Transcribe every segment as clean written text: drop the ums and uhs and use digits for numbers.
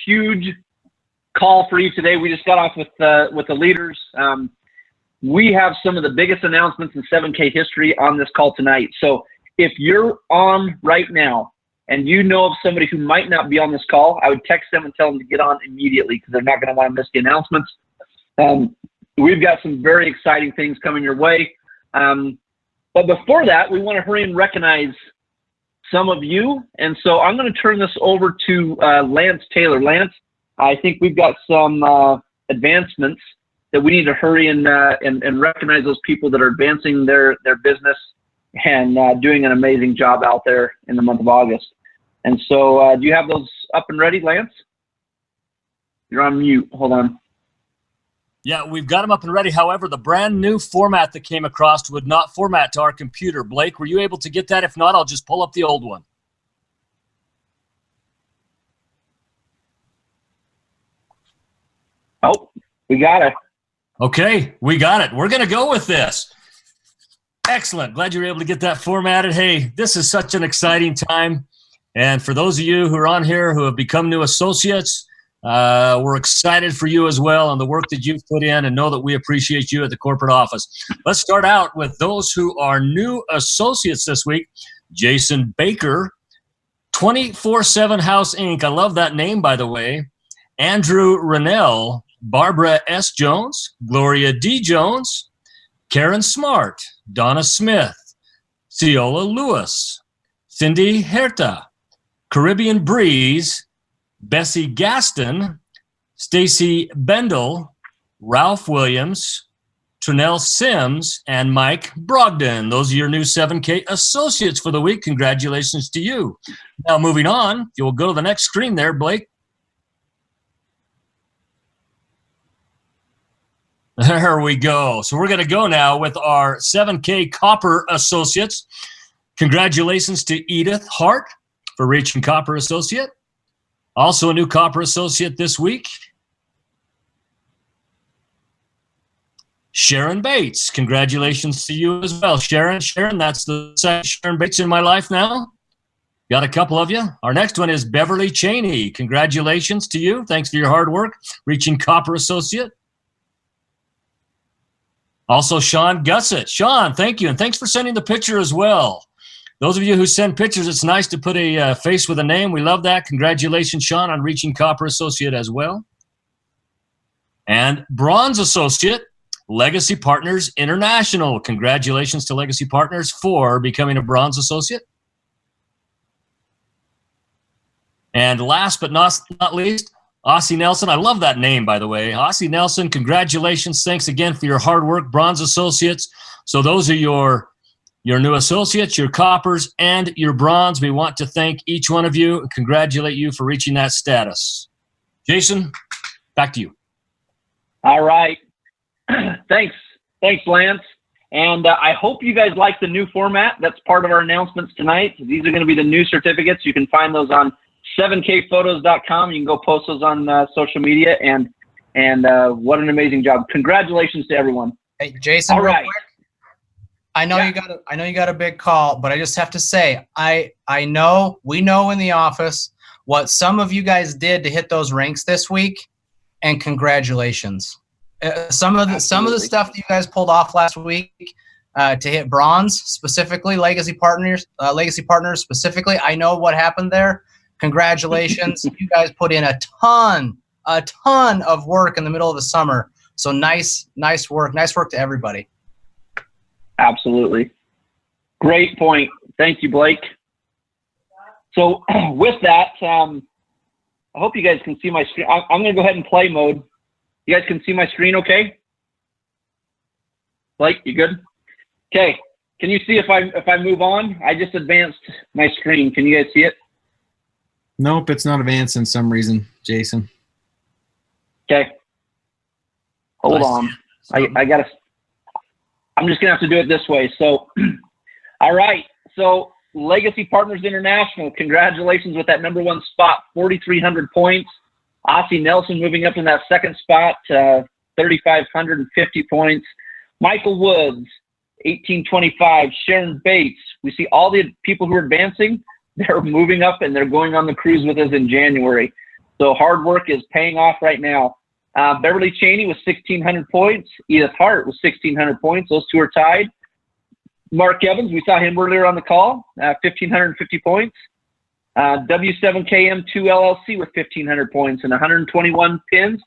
huge call for you today. We just got off with the leaders. We have some of the biggest announcements in 7K history on this call tonight. So if you're on right now and you know of somebody who might not be on this call, I would text them and tell them to get on immediately because they're not going to want to miss the announcements. We've got some very exciting things coming your way. But before that, we want to hurry and recognize some of you. And so I'm going to turn this over to Lance Taylor. Lance, I think we've got some advancements that we need to hurry and recognize those people that are advancing their business and doing an amazing job out there in the month of August. And so do you have those up and ready, Lance? You're on mute. Hold on. Yeah, we've got them up and ready. However, the brand new format that came across would not format to our computer. Blake, were you able to get that? If not, I'll just pull up the old one. Oh, we got it. Okay, we got it. We're going to go with this. Excellent. Glad you were able to get that formatted. Hey, this is such an exciting time. And for those of you who are on here who have become new associates, we're excited for you as well on the work that you've put in, and know that we appreciate you at the corporate office. Let's start out with those who are new associates this week. Jason Baker, 24/7 House Inc. I love that name, by the way. Andrew Rennell, Barbara S. Jones, Gloria D. Jones, Karen Smart, Donna Smith, Ciola Lewis, Cindy Herta, Caribbean Breeze, Bessie Gaston, Stacy Bendel, Ralph Williams, Trinell Sims, and Mike Brogdon. Those are your new 7K associates for the week. Congratulations to you. Now moving on, you'll go to the next screen there, Blake. There we go. So we're going to go now with our 7K Copper Associates. Congratulations to Edith Hart for reaching Copper Associate. Also a new Copper Associate this week. Sharon Bates. Congratulations to you as well. Sharon, that's the second Sharon Bates in my life now. Got a couple of you. Our next one is Beverly Cheney. Congratulations to you. Thanks for your hard work reaching Copper Associate. Also, Sean Gussett. Sean, thank you, and thanks for sending the picture as well. Those of you who send pictures, it's nice to put a face with a name. We love that. Congratulations, Sean, on reaching Copper Associate as well. And Bronze Associate, Legacy Partners International. Congratulations to Legacy Partners for becoming a Bronze Associate. And last but not least, Aussie Nelson. I love that name, by the way. Aussie Nelson, congratulations. Thanks again for your hard work, Bronze Associates. So those are your new associates, your Coppers, and your Bronze. We want to thank each one of you and congratulate you for reaching that status. Jason, back to you. All right. Thanks, Lance. And I hope you guys like the new format. That's part of our announcements tonight. These are going to be the new certificates. You can find those on 7kphotos.com. You can go post those on social media, and what an amazing job. Congratulations to everyone. Hey, Jason, all right. Real quick, I know you got a big call, but I just have to say, we know in the office what some of you guys did to hit those ranks this week, and congratulations. Some of the stuff that you guys pulled off last week to hit Bronze, specifically Legacy Partners specifically. I know what happened there. Congratulations. You guys put in a ton of work in the middle of the summer. So nice work. Nice work to everybody. Absolutely. Great point. Thank you, Blake. So with that, I hope you guys can see my screen. I'm going to go ahead and play mode. You guys can see my screen okay? Blake, you good? Okay. Can you see if I move on? I just advanced my screen. Can you guys see it? Nope, it's not advancing for some reason, Jason. Okay. Hold on. I'm just going to have to do it this way. So, all right. So, Legacy Partners International, congratulations with that #1 spot, 4,300 points. Aussie Nelson moving up in that second spot, 3,550 points. Michael Woods, 1,825. Sharon Bates. We see all the people who are advancing. They're moving up and they're going on the cruise with us in January. So hard work is paying off right now. Beverly Cheney with 1,600 points. Edith Hart with 1,600 points. Those two are tied. Mark Evans, we saw him earlier on the call, 1,550 points. W7KM2 LLC with 1,500 points and 121 pins,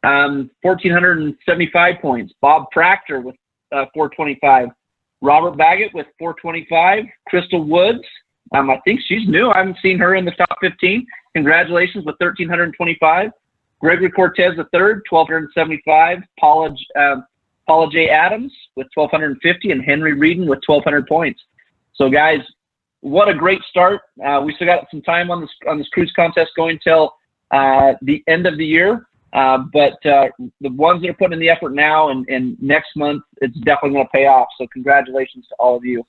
1,475 points. Bob Proctor with 425. Robert Baggett with 425. Crystal Woods, I think she's new. I haven't seen her in the top 15. Congratulations with 1,325. Gregory Cortez III, 1,275. Paula J. Adams with 1,250, and Henry Reedon with 1,200 points. So, guys, what a great start. We still got some time on this cruise contest going till the end of the year. But the ones that are putting in the effort now and next month, it's definitely going to pay off. So congratulations to all of you.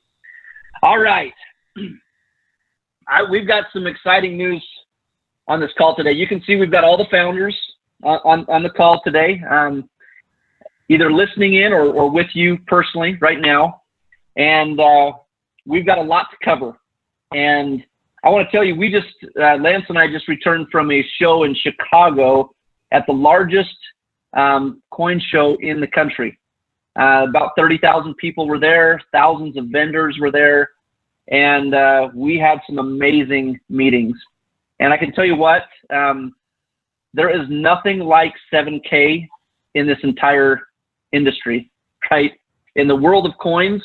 All right. We've got some exciting news on this call today. You can see we've got all the founders on the call today, either listening in or with you personally right now. And we've got a lot to cover. And I want to tell you, Lance and I just returned from a show in Chicago at the largest coin show in the country. About 30,000 people were there. Thousands of vendors were there. And we had some amazing meetings. And I can tell you what, there is nothing like 7K in this entire industry, right? In the world of coins,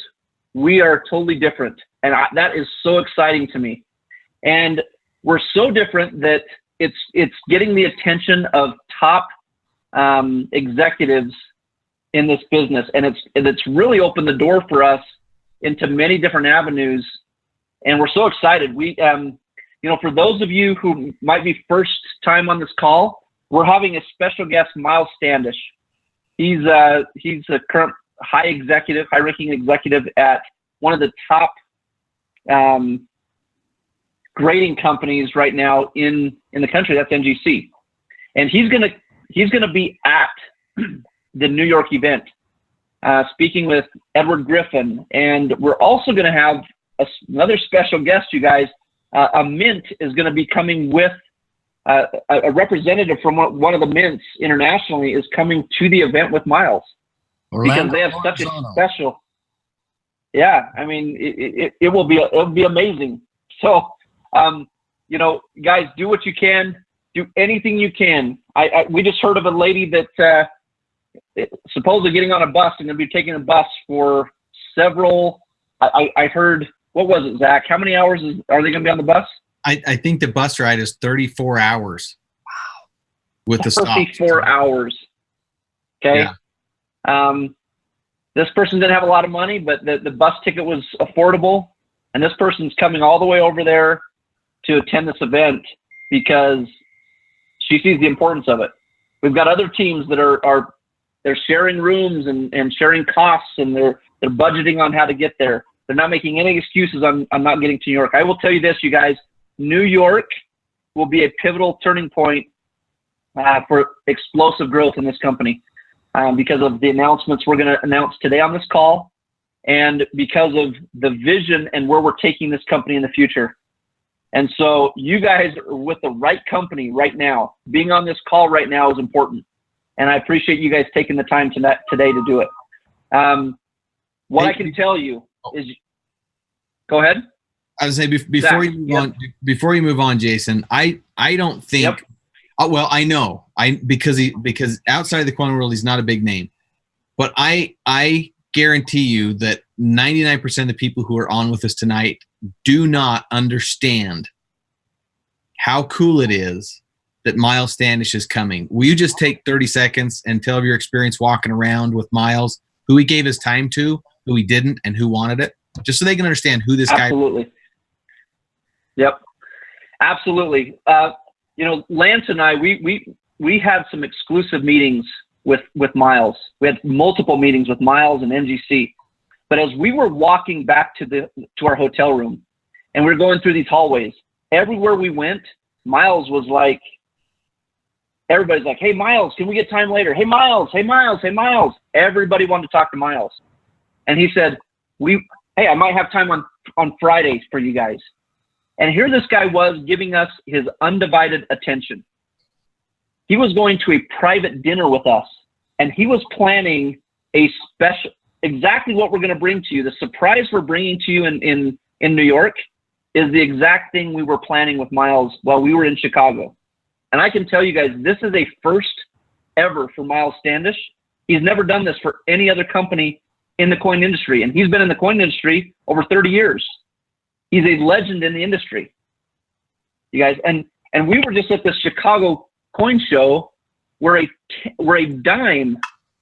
we are totally different. And that is so exciting to me. And we're so different that it's getting the attention of top executives in this business. And it's really opened the door for us into many different avenues. And we're so excited. We, for those of you who might be first time on this call, we're having a special guest, Miles Standish. He's a current high-ranking executive at one of the top grading companies right now in the country. That's NGC, and he's gonna be at the New York event, speaking with Edward Griffin, and we're also gonna have another special guest, you guys. A mint is going to be coming with a representative from one of the mints internationally is coming to the event with Miles. Orlando because they have such Marzano. a special. Yeah, I mean, it'll be amazing. So, guys, do what you can, do anything you can. We just heard of a lady that supposedly getting on a bus and going to be taking a bus for several. I heard. What was it, Zach? How many hours are they going to be on the bus? I think the bus ride is 34 hours. Wow. With the stop. 34 hours. Okay. Yeah. This person didn't have a lot of money, but the bus ticket was affordable. And this person's coming all the way over there to attend this event because she sees the importance of it. We've got other teams that they're sharing rooms and sharing costs, and they're budgeting on how to get there. They're not making any excuses on not getting to New York. I will tell you this, you guys, New York will be a pivotal turning point for explosive growth in this company because of the announcements we're going to announce today on this call and because of the vision and where we're taking this company in the future. And so you guys are with the right company right now. Being on this call right now is important. And I appreciate you guys taking the time today to do it. What I can tell you is, go ahead. I would say before you move on, Jason, I don't think. Yep. Well, I know because outside of the quantum world, he's not a big name, but I guarantee you that 99% of the people who are on with us tonight do not understand how cool it is that Miles Standish is coming. Will you just take 30 seconds and tell of your experience walking around with Miles, who he gave his time to, who he didn't, and who wanted it, just so they can understand who this guy is? Absolutely. Yep. Absolutely. Lance and I, we had some exclusive meetings with Miles. We had multiple meetings with Miles and NGC. But as we were walking back to our hotel room and we were going through these hallways, everywhere we went, Miles was like, everybody's like, hey, Miles, can we get time later? Hey, Miles, hey, Miles, hey, Miles. Everybody wanted to talk to Miles. And he said, hey, I might have time on Fridays for you guys. And here this guy was giving us his undivided attention. he was going to a private dinner with us, and he was planning a special, exactly what we're going to bring to you. The surprise we're bringing to you in New York is the exact thing we were planning with Miles while we were in Chicago. And I can tell you guys, this is a first ever for Miles Standish. He's never done this for any other company in the coin industry. And he's been in the coin industry over 30 years. He's a legend in the industry, you guys. And we were just at the Chicago coin show where a dime,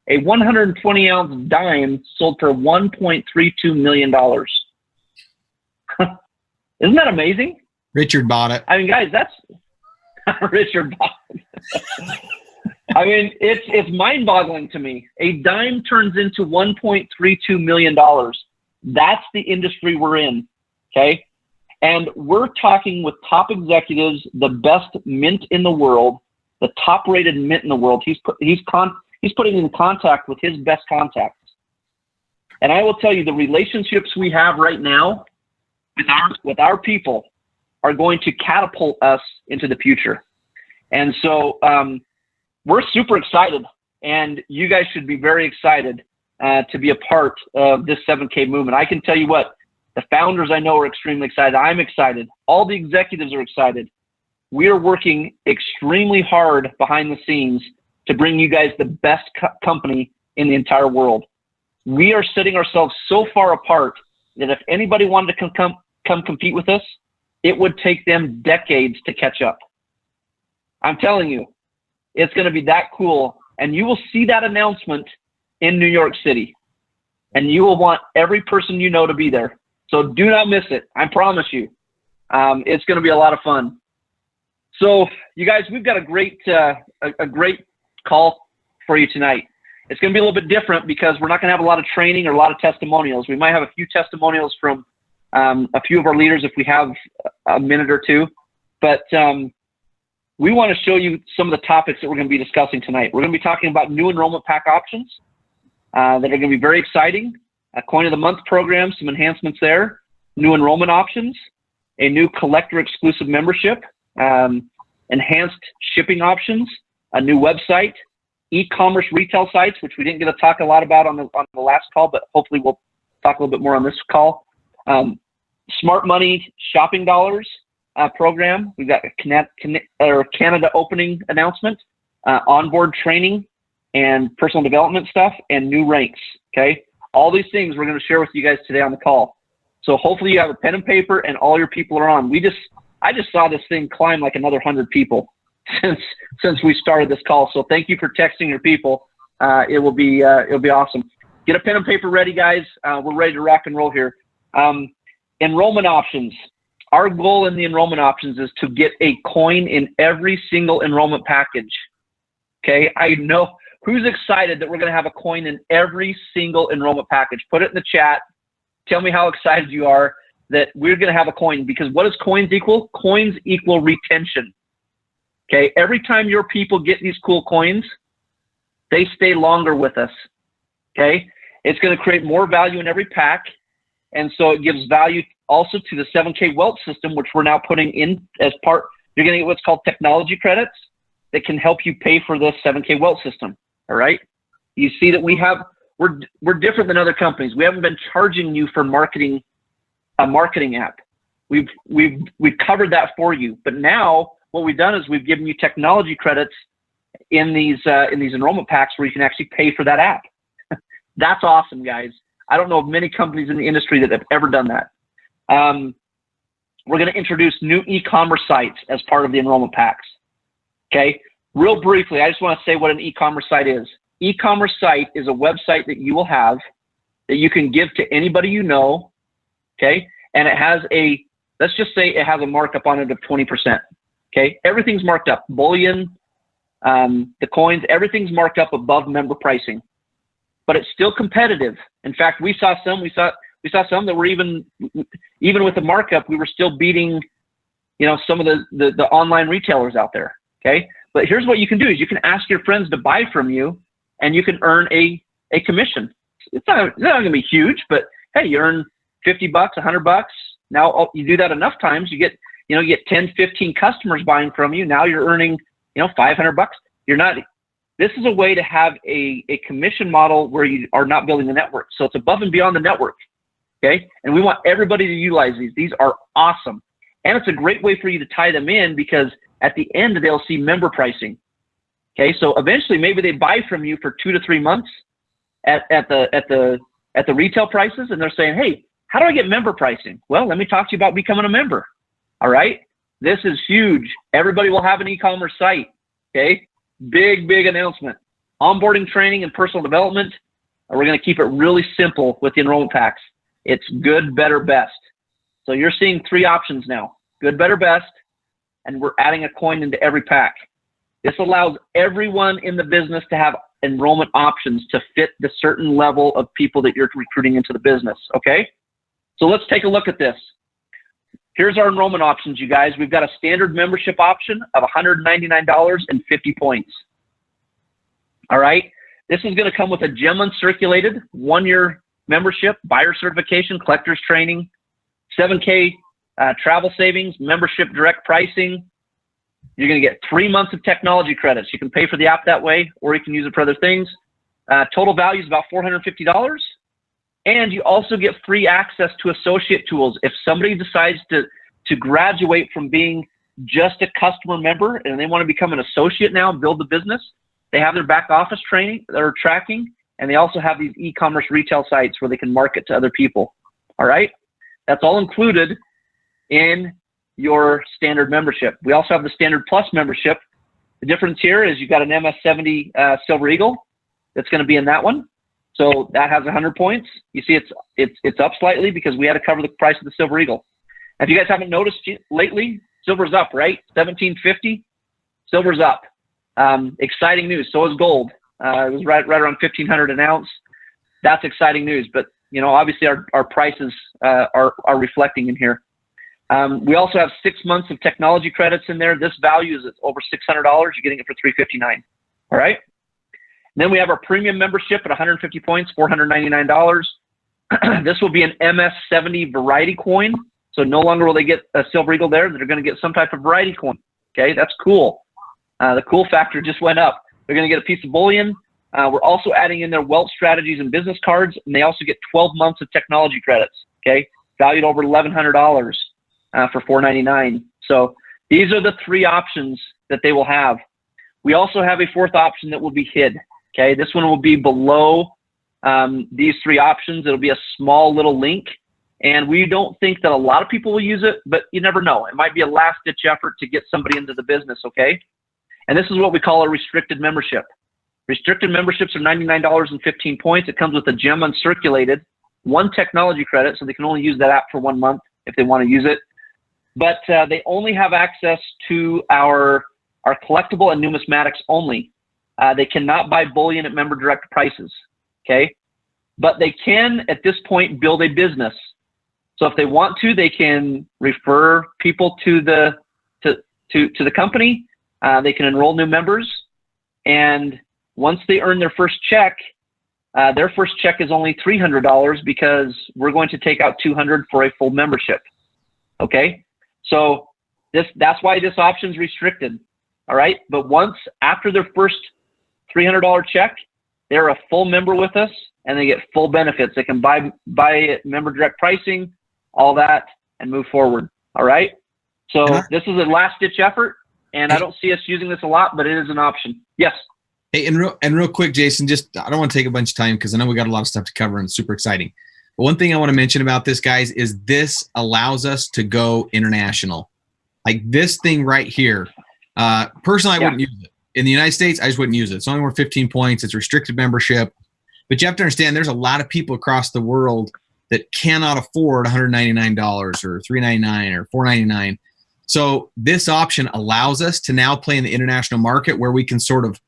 a 120 ounce dime sold for $1.32 million. Isn't that amazing? Richard bought it. I mean, guys, that's Richard bought it. I mean, it's mind-boggling to me. A dime turns into $1.32 million. That's the industry we're in, okay? And we're talking with top executives, the best mint in the world, the top-rated mint in the world. He's putting in contact with his best contacts. And I will tell you, the relationships we have right now with our people are going to catapult us into the future. And so we're super excited, and you guys should be very excited to be a part of this 7K movement. I can tell you what, the founders I know are extremely excited. I'm excited. All the executives are excited. We are working extremely hard behind the scenes to bring you guys the best company in the entire world. We are setting ourselves so far apart that if anybody wanted to come compete with us, it would take them decades to catch up. I'm telling you, it's going to be that cool. And you will see that announcement in New York City. And you will want every person you know to be there. So do not miss it. I promise you. It's going to be a lot of fun. So you guys, we've got a great call for you tonight. It's going to be a little bit different because we're not going to have a lot of training or a lot of testimonials. We might have a few testimonials from a few of our leaders if we have a minute or two. But we want to show you some of the topics that we're going to be discussing tonight. We're going to be talking about new enrollment pack options that are going to be very exciting. A Coin of the Month program, some enhancements there, new enrollment options, a new collector exclusive membership, enhanced shipping options, a new website, e-commerce retail sites, which we didn't get to talk a lot about on the last call, but hopefully we'll talk a little bit more on this call. Smart money shopping dollars program. We've got a Canada opening announcement, onboard training and personal development stuff, and new ranks. Okay, all these things we're going to share with you guys today on the call. So hopefully you have a pen and paper and all your people are on. I just saw this thing climb like another 100 people since we started this call. So thank you for texting your people. It'll be awesome. Get a pen and paper ready, guys. We're ready to rock and roll here. Enrollment options. Our goal in the enrollment options is to get a coin in every single enrollment package. Okay, I know who's excited that we're going to have a coin in every single enrollment package. Put it in the chat. Tell me how excited you are that we're going to have a coin, because what does coins equal? Coins equal retention. Okay, every time your people get these cool coins, they stay longer with us. Okay, it's going to create more value in every pack. And so it gives value also to the 7K Wealth system, which we're now putting in as part. You're going to get what's called technology credits that can help you pay for this 7K Wealth system. All right. You see that we're different than other companies. We haven't been charging you for marketing, a marketing app. We've covered that for you. But now what we've done is we've given you technology credits in these enrollment packs where you can actually pay for that app. That's awesome, guys. I don't know of many companies in the industry that have ever done that. We're going to introduce new e-commerce sites as part of the enrollment packs. Okay, real briefly, I just want to say what an e-commerce site is. E-commerce site is a website that you will have that you can give to anybody you know. Okay, and it has let's just say it has a markup on it of 20%. Okay, everything's marked up. Bullion, the coins, everything's marked up above member pricing, but it's still competitive. In fact, we saw some that were even with the markup, we were still beating, some of the online retailers out there. Okay, but here's what you can do: is you can ask your friends to buy from you, and you can earn a commission. It's not going to be huge, but hey, you earn $50, $100. Now you do that enough times, you get 10, 15 customers buying from you. Now you're earning $500. You're not. This is a way to have a commission model where you are not building the network. So it's above and beyond the network. Okay. And we want everybody to utilize these. These are awesome. And it's a great way for you to tie them in, because at the end they'll see member pricing. Okay. So eventually maybe they buy from you for 2 to 3 months at the retail prices. And they're saying, hey, how do I get member pricing? Well, let me talk to you about becoming a member. All right. This is huge. Everybody will have an e-commerce site. Okay. Big announcement. Onboarding, training, and personal development. We're going to keep it really simple with the enrollment packs. It's good, better, best. So you're seeing 3 options now: good, better, best, and we're adding a coin into every pack. This allows everyone in the business to have enrollment options to fit the certain level of people that you're recruiting into the business. Okay. So let's take a look at this. Here's our enrollment options, you guys. We've got a standard membership option of $199 and 50 points. All right. This is going to come with a gem uncirculated 1-year membership, buyer certification, collector's training, 7K travel savings, membership direct pricing. You're going to get 3 months of technology credits. You can pay for the app that way, or you can use it for other things. Total value is about $450. And you also get free access to associate tools. If somebody decides to graduate from being just a customer member and they want to become an associate now and build the business, they have their back office training or tracking, and they also have these e-commerce retail sites where they can market to other people. All right? That's all included in your standard membership. We also have the Standard Plus membership. The difference here is you've got an MS70 Silver Eagle that's going to be in that one. So that has 100 points. You see it's up slightly because we had to cover the price of the Silver Eagle. If you guys haven't noticed lately, silver's up, right? $17.50, silver's up. Exciting news. So is gold. It was right around $1,500 an ounce. That's exciting news. But you know, obviously our prices are reflecting in here. We also have 6 months of technology credits in there. This value is over $600. You're getting it for $359. All right. And then we have our premium membership at 150 points, $499. This will be an MS70 variety coin. So no longer will they get a Silver Eagle there. They're going to get some type of variety coin. Okay, that's cool. The cool factor just went up. They're going to get a piece of bullion. We're also adding in their wealth strategies and business cards, and they also get 12 months of technology credits. Okay, valued over $1,100 for $499. So these are the 3 options that they will have. We also have a 4th option that will be hid. Okay, this one will be below these 3 options. It'll be a small little link, and we don't think that a lot of people will use it, but you never know. It might be a last-ditch effort to get somebody into the business, okay? And this is what we call a restricted membership. Restricted memberships are $99 and 15 points. It comes with a gem uncirculated, 1 technology credit, so they can only use that app for 1 month if they want to use it. But they only have access to our collectible and numismatics only. They cannot buy bullion at member direct prices, okay? But they can, at this point, build a business. So if they want to, they can refer people to the company. They can enroll new members, and once they earn their first check is only $300 because we're going to take out $200 for a full membership. Okay, so that's why this option is restricted. All right, but once after their first $300 check, they're a full member with us, and they get full benefits. They can buy member direct pricing, all that, and move forward. All right, so this is a last ditch effort, and I don't see us using this a lot, but it is an option. Yes. Hey, and real quick, Jason, just I don't want to take a bunch of time because I know we got a lot of stuff to cover and it's super exciting. But one thing I want to mention about this, guys, is this allows us to go international. Like this thing right here. Personally, I wouldn't use it. In the United States, I just wouldn't use it. It's only worth 15 points. It's restricted membership. But you have to understand there's a lot of people across the world that cannot afford $199 or $399 or $499. So this option allows us to now play in the international market where we can sort of,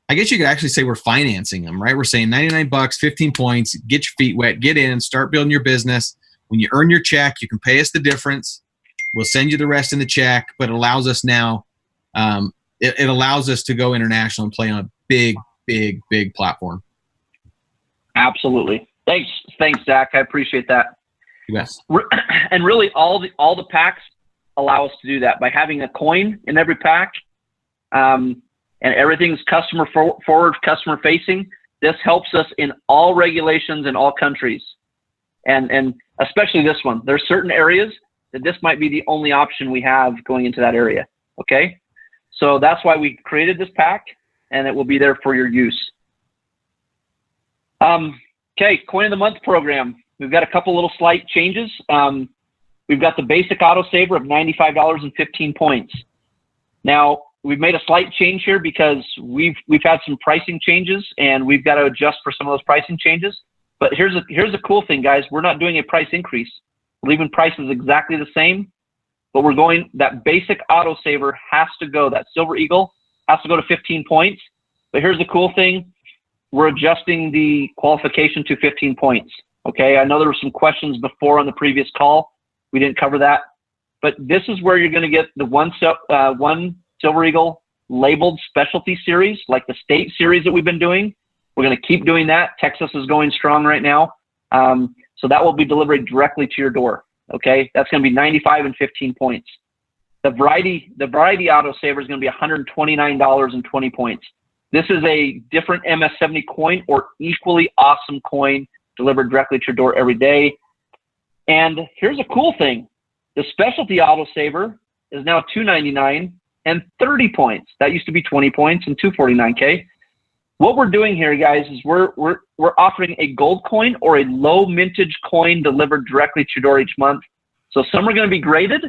I guess you could actually say we're financing them, right? We're saying $99, 15 points, get your feet wet, get in, start building your business. When you earn your check, you can pay us the difference. We'll send you the rest in the check, but it allows us now, it allows us to go international and play on a big, big, big platform. Absolutely. Thanks, Zach. I appreciate that. Yes. And really, all the packs allow us to do that by having a coin in every pack. and everything's customer forward, customer facing, this helps us in all regulations in all countries. And especially this one. There's certain areas that this might be the only option we have going into that area. Okay. So that's why we created this pack, and it will be there for your use. Okay. Coin of the month program. We've got a couple little slight changes. We've got the basic autosaver of $95.15 points. Now, we've made a slight change here because we've had some pricing changes, and we've got to adjust for some of those pricing changes. But here's a cool thing, guys. We're not doing a price increase. We're leaving prices exactly the same, but we're going, that basic autosaver has to go, that Silver Eagle has to go to 15 points. But here's the cool thing. We're adjusting the qualification to 15 points. Okay, I know there were some questions before on the previous call. We didn't cover that. But this is where you're going to get the one Silver Eagle labeled specialty series, like the state series that we've been doing. We're going to keep doing that. Texas is going strong right now. So that will be delivered directly to your door. Okay, that's going to be 95 and 15 points. The variety autosaver is going to be $129.20 points. This is a different MS70 coin or equally awesome coin delivered directly to your door every day. And here's a cool thing. The specialty autosaver is now $299 and 30 points. That used to be 20 points and $249K. What we're doing here, guys, is we're offering a gold coin or a low mintage coin delivered directly to your door each month. So some are going to be graded,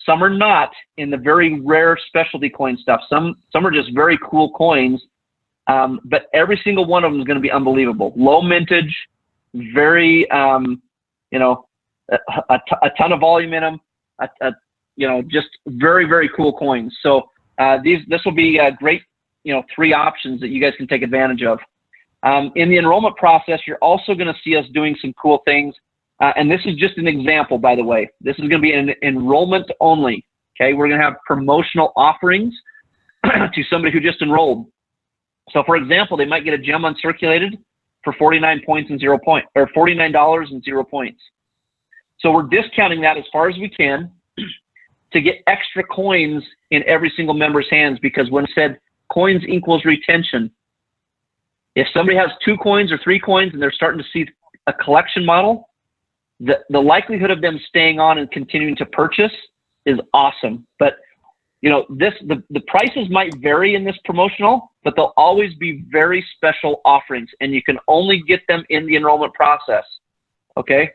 some are not, in the very rare specialty coin stuff. Some are just very cool coins, but every single one of them is going to be unbelievable. Low mintage, very, you know, a ton of volume in them, you know, just very, very cool coins. So this will be a great, you know, 3 options that you guys can take advantage of. In the enrollment process, you're also going to see us doing some cool things. And this is just an example, by the way. This is going to be an enrollment only. Okay, we're going to have promotional offerings to somebody who just enrolled. So, for example, they might get a gem uncirculated for 49 points and 0 point, or $49 and 0 points. So we're discounting that as far as we can to get extra coins in every single member's hands, because when said coins equals retention, if somebody has 2 coins or 3 coins and they're starting to see a collection model, the likelihood of them staying on and continuing to purchase is awesome. But you know, the prices might vary in this promotional, but they'll always be very special offerings, and you can only get them in the enrollment process. Okay,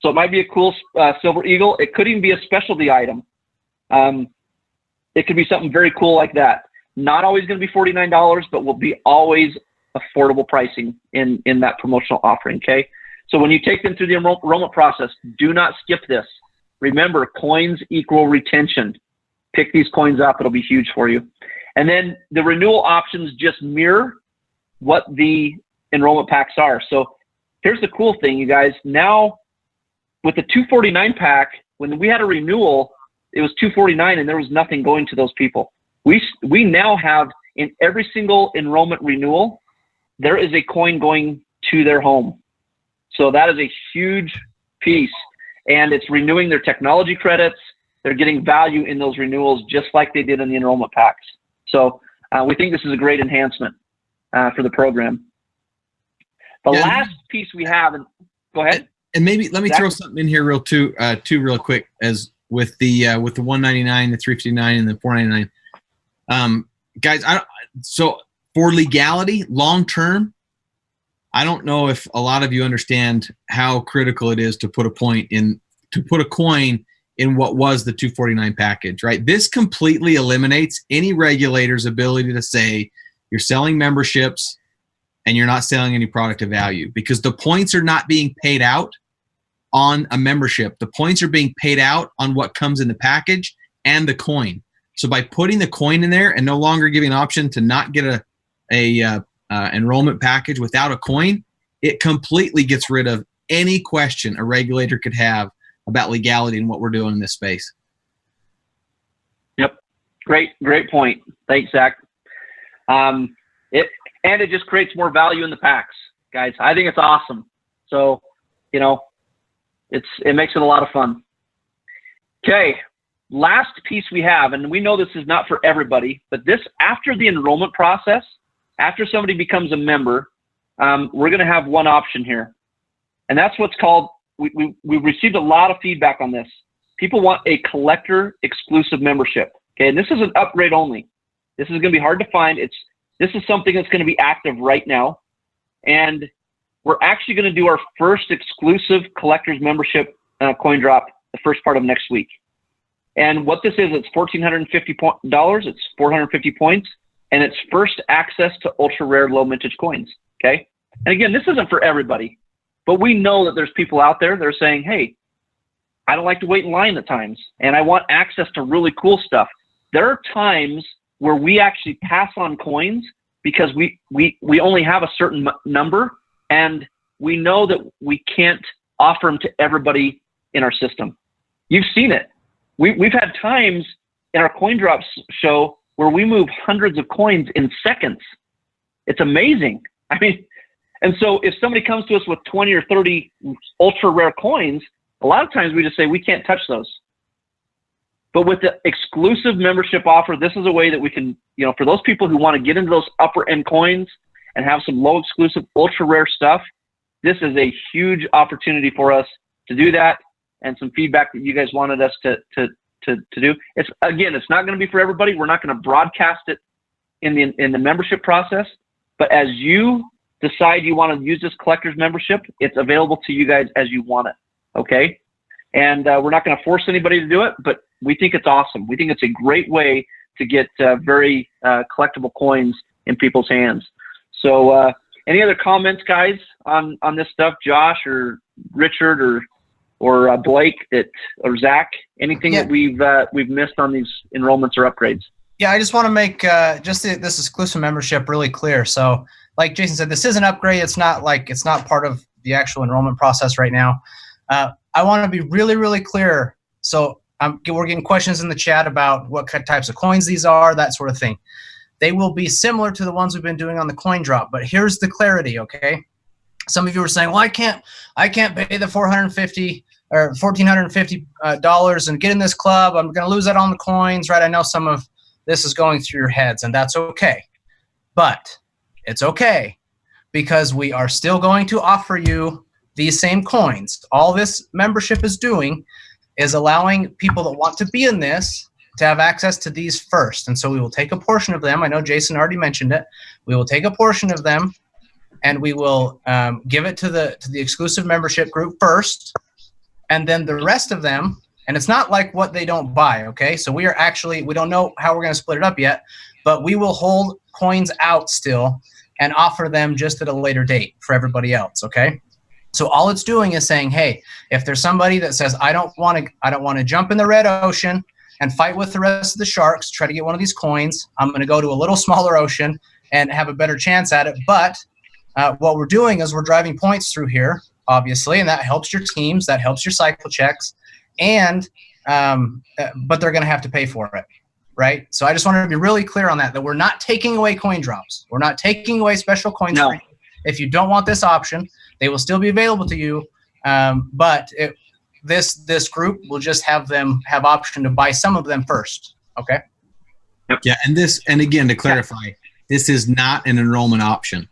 so it might be a cool Silver Eagle. It could even be a specialty item. It could be something very cool like that. Not always going to be $49, but will be always affordable pricing in that promotional offering. Okay, so when you take them through the enrollment process, do not skip this. Remember, coins equal retention. Pick these coins up. It'll be huge for you. And then the renewal options just mirror what the enrollment packs are. So here's the cool thing, you guys. Now, with the 249 pack, when we had a renewal, it was 249 and there was nothing going to those people. We now have, in every single enrollment renewal, there is a coin going to their home. So that is a huge piece. And it's renewing their technology credits. They're getting value in those renewals just like they did in the enrollment packs. So we think this is a great enhancement for the program. The last piece we have, and go ahead. And maybe let me throw something in here real quick, as with the 199, the 359, and the 499. Guys, so for legality, long term, I don't know if a lot of you understand how critical it is to put a coin in what was the 249 package, right? This completely eliminates any regulator's ability to say you're selling memberships and you're not selling any product of value, because the points are not being paid out on a membership. The points are being paid out on what comes in the package and the coin. So by putting the coin in there and no longer giving an option to not get a enrollment package without a coin, it completely gets rid of any question a regulator could have about legality and what we're doing in this space. Yep. Great point. Thanks, Zach. It just creates more value in the packs, guys. I think it's awesome. So, you know, it makes it a lot of fun. Okay. last piece we have, and we know this is not for everybody, but this, after the enrollment process, after somebody becomes a member, we're going to have one option here. And that's what's called, we received a lot of feedback on this. People want a collector exclusive membership. Okay, and this is an upgrade only. This is going to be hard to find. This is something that's going to be active right now. And we're actually going to do our first exclusive collector's membership coin drop the first part of next week. And what this is, it's $1,450. It's 450 points, and it's first access to ultra rare low mintage coins. Okay. And again, this isn't for everybody, but we know that there's people out there that are saying, hey, I don't like to wait in line at times, and I want access to really cool stuff. There are times where we actually pass on coins because we only have a certain number, and we know that we can't offer them to everybody in our system. You've seen it. We've had times in our coin drops show where we move hundreds of coins in seconds. It's amazing. I mean, and so if somebody comes to us with 20 or 30 ultra rare coins, a lot of times we just say we can't touch those. But with the exclusive membership offer, this is a way that we can, for those people who want to get into those upper end coins and have some low exclusive ultra rare stuff, this is a huge opportunity for us to do that, and some feedback that you guys wanted us to do. It's not going to be for everybody. We're not going to broadcast it in the membership process, but as you decide you want to use this collector's membership, it's available to you guys as you want it. Okay. And we're not going to force anybody to do it, but we think it's awesome. We think it's a great way to get very collectible coins in people's hands. So any other comments, guys, on this stuff, Josh or Richard or Blake or Zach, anything that we've missed on these enrollments or upgrades? Yeah, I just want to make this exclusive membership really clear. So like Jason said, this is an upgrade. It's not part of the actual enrollment process right now. I want to be really, really clear. So we're getting questions in the chat about what types of coins these are, that sort of thing. They will be similar to the ones we've been doing on the coin drop, but here's the clarity, okay? Some of you were saying, well, I can't pay the $450 or $1,450 and get in this club. I'm going to lose out on the coins, right? I know some of this is going through your heads, and that's okay. But it's okay because we are still going to offer you these same coins. All this membership is doing is allowing people that want to be in this to have access to these first. And so we will take a portion of them. I know Jason already mentioned it. We will take a portion of them and we will give it to the exclusive membership group first, and then the rest of them. And it's not like what they don't buy, okay? So we don't know how we're going to split it up yet, but we will hold coins out still and offer them just at a later date for everybody else, okay? So all it's doing is saying, hey, if there's somebody that says, I don't want to jump in the red ocean and fight with the rest of the sharks, try to get one of these coins, I'm going to go to a little smaller ocean and have a better chance at it. But what we're doing is we're driving points through here, obviously, and that helps your teams, that helps your cycle checks, and but they're going to have to pay for it, right? So I just wanted to be really clear on that we're not taking away coin drops. We're not taking away special coins. No. If you don't want this option, they will still be available to you, but this group will just have option to buy some of them first. Okay. Yep. Yeah, and again to clarify, this is not an enrollment option,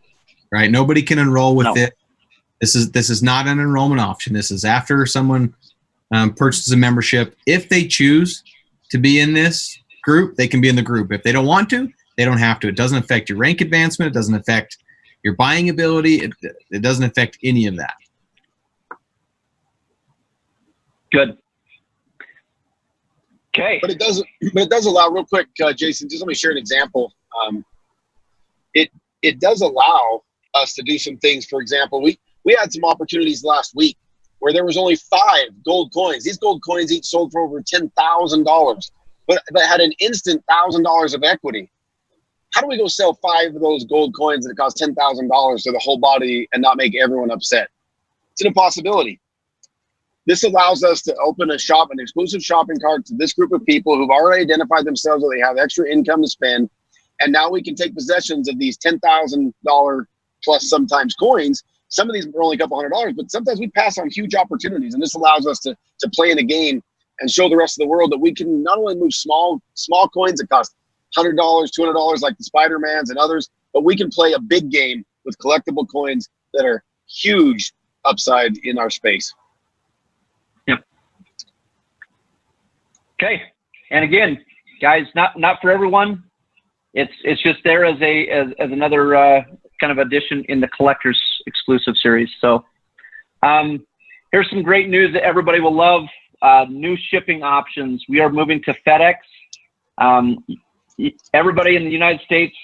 right? Nobody can enroll with it. This is not an enrollment option. This is after someone purchases a membership. If they choose to be in this group, they can be in the group. If they don't want to, they don't have to. It doesn't affect your rank advancement. It doesn't affect your buying ability. It doesn't affect any of that. Good. Okay. But it does allow, real quick, Jason, just let me share an example. It does allow us to do some things. For example, we had some opportunities last week where there was only 5 gold coins. These gold coins each sold for over $10,000, but had an instant $1,000 of equity. How do we go sell 5 of those gold coins that cost $10,000 to the whole body and not make everyone upset? It's an impossibility. This allows us to open an exclusive shopping cart to this group of people who've already identified themselves that they have extra income to spend. And now we can take possessions of these $10,000 plus sometimes coins. Some of these are only a couple $100, but sometimes we pass on huge opportunities. And this allows us to play in a game and show the rest of the world that we can not only move small coins that cost $100, $200 like the Spider-Mans and others, but we can play a big game with collectible coins that are huge upside in our space. Yep. Okay. And again, guys, not for everyone. It's just there as another kind of addition in the collector's exclusive series. So here's some great news that everybody will love. New shipping options. We are moving to FedEx. Everybody in the United States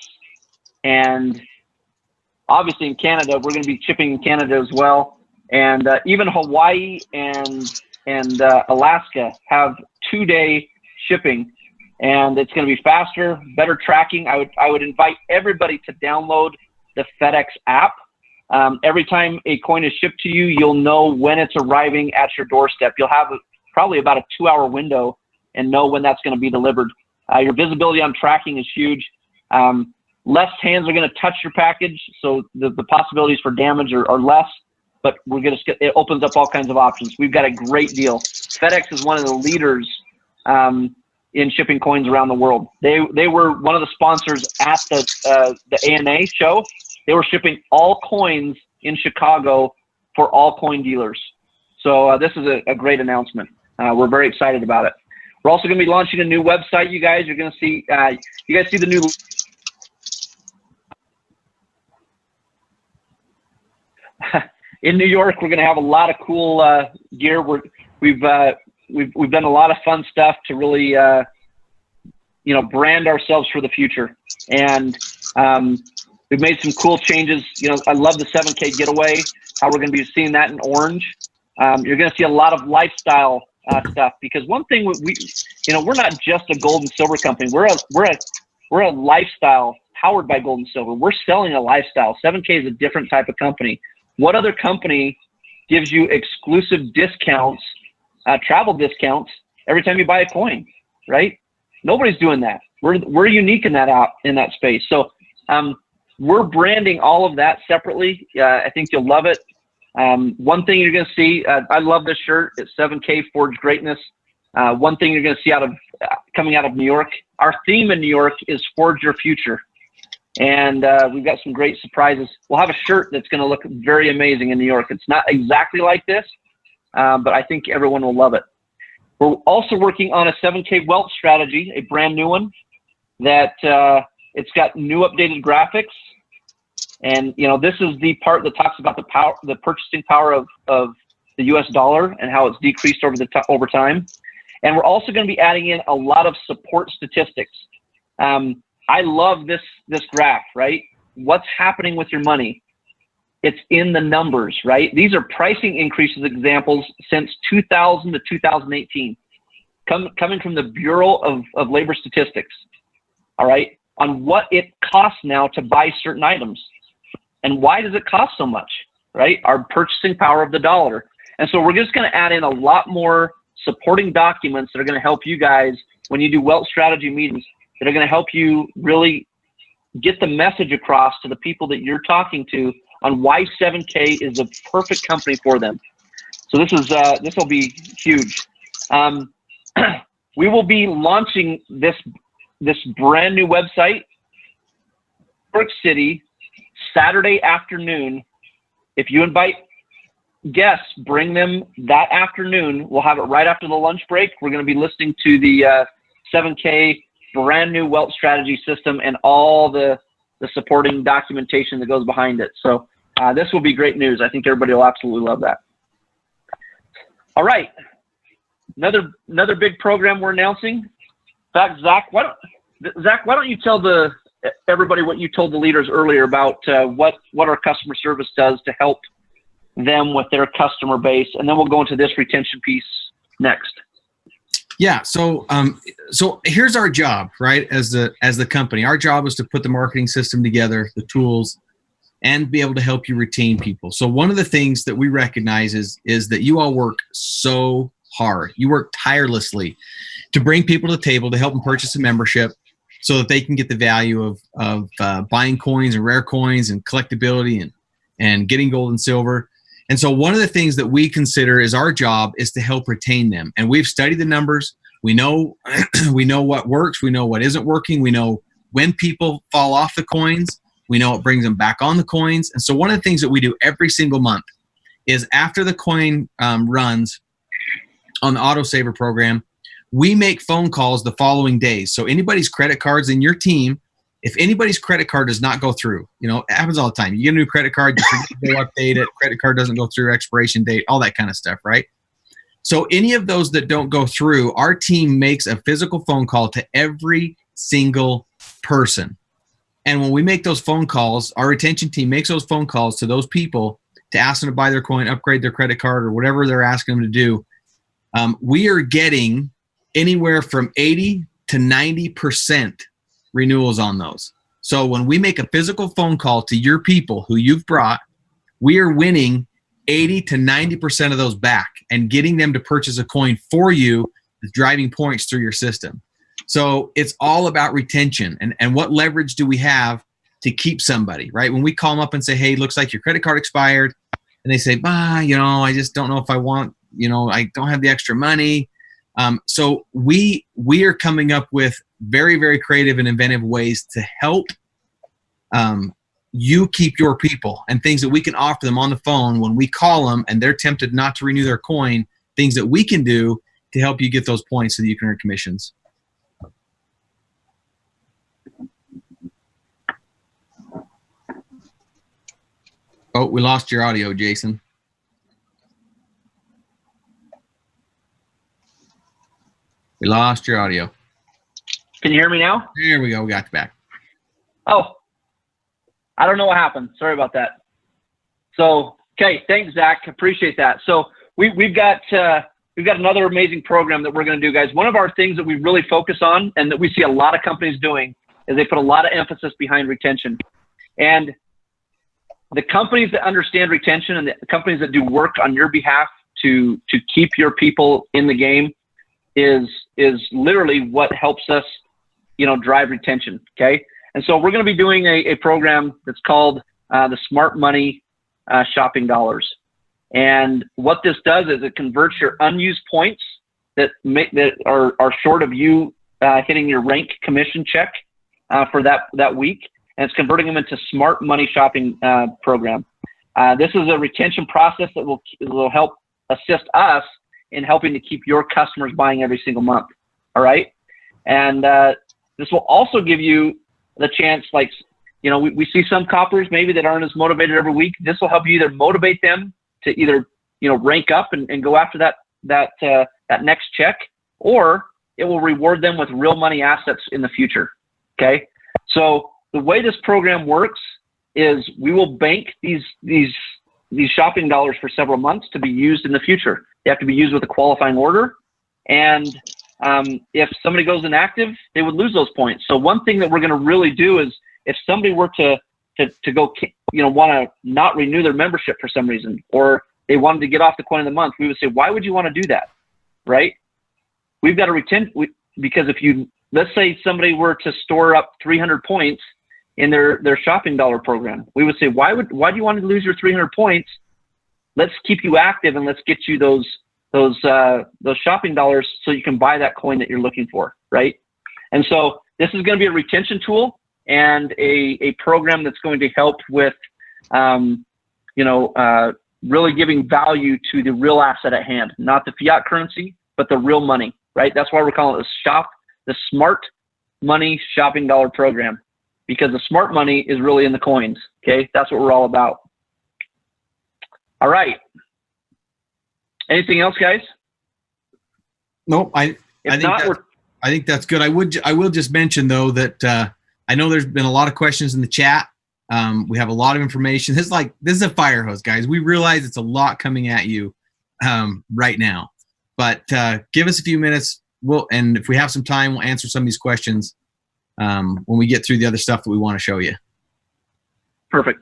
and obviously in Canada, we're going to be shipping in Canada as well. And even Hawaii and Alaska have 2-day shipping, and it's going to be faster, better tracking. I would invite everybody to download the FedEx app. Every time a coin is shipped to you, you'll know when it's arriving at your doorstep. You'll have probably about a 2-hour window and know when that's going to be delivered. Your visibility on tracking is huge. Less hands are going to touch your package, so the possibilities for damage are less, but it opens up all kinds of options. We've got a great deal. FedEx is one of the leaders in shipping coins around the world. They were one of the sponsors at the ANA show. They were shipping all coins in Chicago for all coin dealers. So this is a great announcement. We're very excited about it. We're also going to be launching a new website, you guys. You're going to see, you guys see the new. In New York, we're going to have a lot of cool gear. We've done a lot of fun stuff to really, brand ourselves for the future. And we've made some cool changes. I love the 7K getaway. How we're going to be seeing that in orange. You're going to see a lot of lifestyle stuff, because one thing we're not just a gold and silver company. We're a lifestyle powered by gold and silver. We're selling a lifestyle. 7K is a different type of company. What other company gives you exclusive discounts, travel discounts every time you buy a coin, right? Nobody's doing that. We're unique in that space. So we're branding all of that separately. I think you'll love it. One thing you're going to see, I love this shirt. It's 7K Forge Greatness. One thing you're going to see coming out of New York, our theme in New York is Forge Your Future. And we've got some great surprises. We'll have a shirt that's going to look very amazing in New York. It's not exactly like this, but I think everyone will love it. We're also working on a 7K wealth strategy, a brand new one that it's got new updated graphics. And, this is the part that talks about the purchasing power of the US dollar and how it's decreased over time. And we're also going to be adding in a lot of support statistics. I love this graph, right? What's happening with your money? It's in the numbers, right? These are pricing increases examples since 2000 to 2018, coming from the Bureau of Labor Statistics, all right, on what it costs now to buy certain items. And why does it cost so much, right? Our purchasing power of the dollar. And so we're just going to add in a lot more supporting documents that are going to help you guys when you do wealth strategy meetings, that are going to help you really get the message across to the people that you're talking to on why 7K is a perfect company for them. So this will be huge. We will be launching this brand new website, New York City, Saturday afternoon. If you invite guests, bring them that afternoon. We'll have it right after the lunch break. We're going to be listening to the 7K brand new wealth strategy system and all the supporting documentation that goes behind it. So this will be great news. I think everybody will absolutely love that. All right. Another big program we're announcing. In fact, Zach, why don't you tell everybody what you told the leaders earlier about what our customer service does to help them with their customer base, and then we'll go into this retention piece next. Yeah. So here's our job, right? As the company, our job is to put the marketing system together, the tools, and be able to help you retain people. So one of the things that we recognize is that you all work so hard. You work tirelessly to bring people to the table, to help them purchase a membership so that they can get the value of buying coins and rare coins and collectability and getting gold and silver. And so one of the things that we consider is our job is to help retain them. And we've studied the numbers. We know we know what works. We know what isn't working. We know when people fall off the coins. We know it brings them back on the coins. And so one of the things that we do every single month is after the coin runs on the autosaver program, we make phone calls the following days. So anybody's credit cards in your team, if anybody's credit card does not go through, you know, it happens all the time. You get a new credit card, you forget to update it, credit card doesn't go through, expiration date, all that kind of stuff, right? So any of those that don't go through, our team makes a physical phone call to every single person. And when we make those phone calls, our retention team makes those phone calls to those people to ask them to buy their coin, upgrade their credit card, or whatever they're asking them to do. We are getting anywhere from 80 to 90% renewals on those. So when we make a physical phone call to your people who you've brought, we are winning 80 to 90% of those back and getting them to purchase a coin for you, driving points through your system. So it's all about retention and what leverage do we have to keep somebody, right? When we call them up and say, hey, looks like your credit card expired, and they say, you know, I just don't know if I want, you know, I don't have the extra money. So we are coming up with very, very creative and inventive ways to help you keep your people, and things that we can offer them on the phone when we call them and they're tempted not to renew their coin, things that we can do to help you get those points so that you can earn commissions. Oh, we lost your audio, Jason. We lost your audio. Can you hear me now? There we go. We got you back. Oh, I don't know what happened. Sorry about that. So, okay, thanks, Zach. Appreciate that. So we've got another amazing program that we're going to do, guys. One of our things that we really focus on and that we see a lot of companies doing is they put a lot of emphasis behind retention. And the companies that understand retention and the companies that do work on your behalf to keep your people in the game is literally what helps us, you know, drive retention. Okay. And so we're going to be doing a program that's called the Smart Money Shopping Dollars. And what this does is it converts your unused points that are short of you hitting your rank commission check for that week, and it's converting them into Smart Money Shopping program. This is a retention process that will help assist us in helping to keep your customers buying every single month. All right. And this will also give you the chance, like, you know, we see some coppers maybe that aren't as motivated every week. This will help you either motivate them to either, you know, rank up and go after that next check, or it will reward them with real money assets in the future. Okay. So the way this program works is we will bank these shopping dollars for several months to be used in the future. They have to be used with a qualifying order. And if somebody goes inactive, they would lose those points. So one thing that we're going to really do is if somebody were to go, you know, want to not renew their membership for some reason, or they wanted to get off the coin of the month, we would say, why would you want to do that? Right? We've got to because if you, let's say somebody were to store up 300 points in their shopping dollar program, we would say, why do you want to lose your 300 points? Let's keep you active and let's get you those shopping dollars so you can buy that coin that you're looking for, right? And so this is going to be a retention tool and a program that's going to help with, really giving value to the real asset at hand, not the fiat currency, but the real money, right? That's why we're calling it the Smart Money Shopping Dollar Program, because the smart money is really in the coins. Okay, that's what we're all about. All right. Anything else, guys? Nope. I think that's good. I will just mention though that I know there's been a lot of questions in the chat. We have a lot of information. This is a fire hose, guys. We realize it's a lot coming at you right now, but give us a few minutes. And if we have some time, we'll answer some of these questions when we get through the other stuff that we want to show you. Perfect.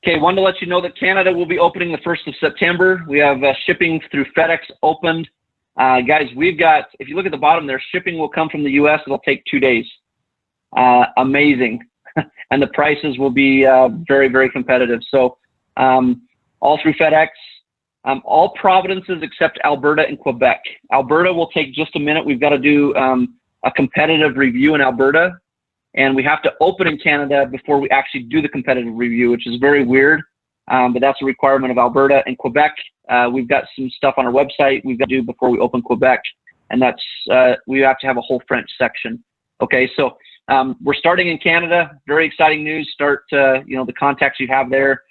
Okay, wanted to let you know that Canada will be opening the 1st of September. We have shipping through FedEx opened. Guys, we've got, if you look at the bottom there, shipping will come from the U.S. It'll take 2 days. Amazing. And the prices will be very, very competitive. So all through FedEx. All provinces except Alberta and Quebec. Alberta will take just a minute. We've got to do a competitive review in Alberta, and we have to open in Canada before we actually do the competitive review, which is very weird, but that's a requirement of Alberta and Quebec. We've got some stuff on our website we've got to do before we open Quebec, and that's we have to have a whole French section. Okay, so we're starting in Canada. Very exciting news. Start the contacts you have there.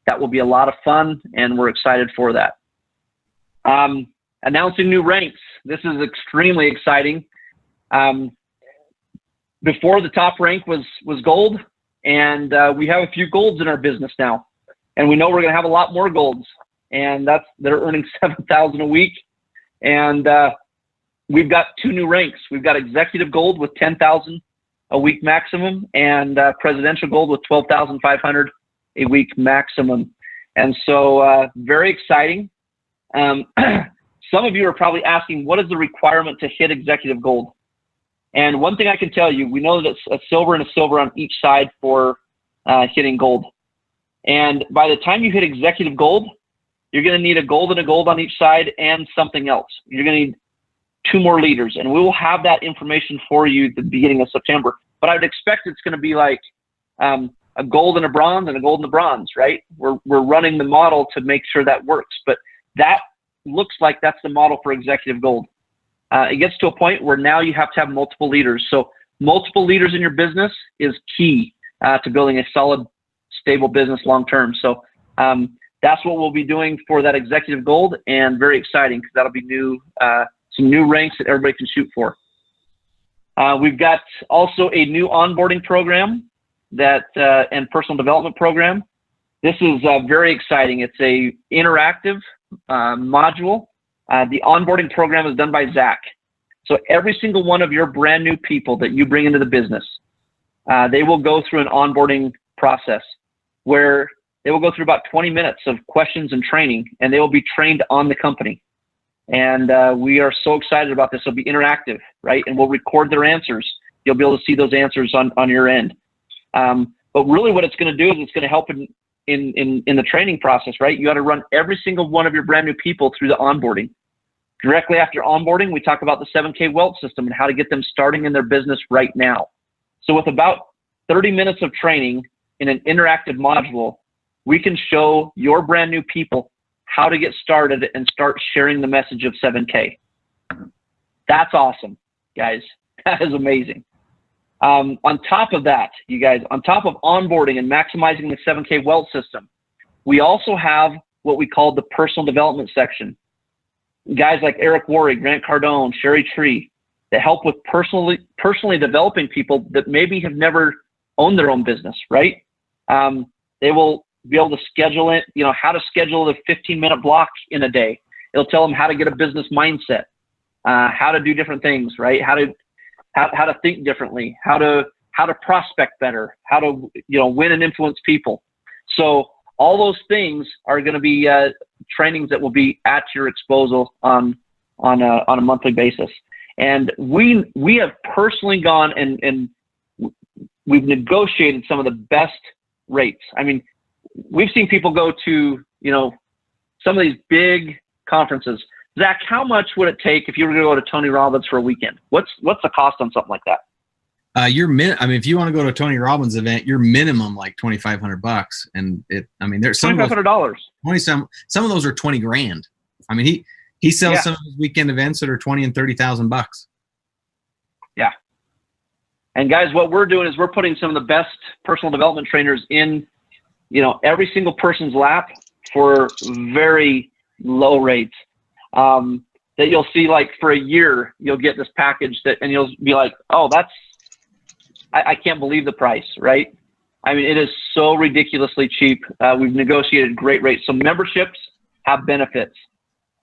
That will be a lot of fun, and we're excited for that. Announcing new ranks. This is extremely exciting. Before, the top rank was gold, and we have a few golds in our business now, and we know we're going to have a lot more golds, and they're earning $7,000 a week, and we've got 2 new ranks. We've got executive gold with $10,000 a week maximum, and presidential gold with $12,500 a week maximum. And so very exciting. Some of you are probably asking, what is the requirement to hit executive gold? And one thing I can tell you, we know that it's a silver and a silver on each side for hitting gold. And by the time you hit executive gold, you're going to need a gold and a gold on each side and something else. You're going to need 2 more leaders, and we will have that information for you at the beginning of September. But I would expect it's going to be like a gold and a bronze and a gold and a bronze, right? We're running the model to make sure that works, but that looks like that's the model for executive gold. It gets to a point where now you have to have multiple leaders. So multiple leaders in your business is key to building a solid, stable business long-term. So that's what we'll be doing for that executive gold, and very exciting because that'll be new, some new ranks that everybody can shoot for. We've got also a new onboarding program and personal development program. This is very exciting. It's a interactive module. The onboarding program is done by Zach. So every single one of your brand new people that you bring into the business, they will go through an onboarding process where they will go through about 20 minutes of questions and training, and they will be trained on the company. And we are so excited about this. It'll be interactive, right? And we'll record their answers. You'll be able to see those answers on your end. But really what it's going to do is it's going to help in the training process, right? You got to run every single one of your brand new people through the onboarding. Directly after onboarding, we talk about the 7K Wealth System and how to get them starting in their business right now. So with about 30 minutes of training in an interactive module, we can show your brand new people how to get started and start sharing the message of 7K. That's awesome, guys. That is amazing. On top of that, you guys, on top of onboarding and maximizing the 7K Wealth System, we also have what we call the personal development section. Guys like Eric Worre, Grant Cardone, Sherry Tree, that help with personally developing people that maybe have never owned their own business, right? They will be able to schedule it, how to schedule the 15-minute block in a day. It'll tell them how to get a business mindset, how to do different things, right? How to think differently, how to prospect better, how to win and influence people. So all those things are going to be trainings that will be at your disposal on a monthly basis. And we have personally gone and we've negotiated some of the best rates. I mean, we've seen people go to some of these big conferences. Zach, how much would it take if you were to go to Tony Robbins for a weekend? What's the cost on something like that? If you want to go to a Tony Robbins event, your minimum like $2,500, and there's some $2,500. Some of those are $20,000. I mean, he sells some of his weekend events that are $20,000 and $30,000. Yeah. And guys, what we're doing is we're putting some of the best personal development trainers in, every single person's lap for very low rates. That you'll see, like, for a year, you'll get this package and you'll be like, oh, I can't believe the price, right? I mean, it is so ridiculously cheap. We've negotiated great rates. So memberships have benefits,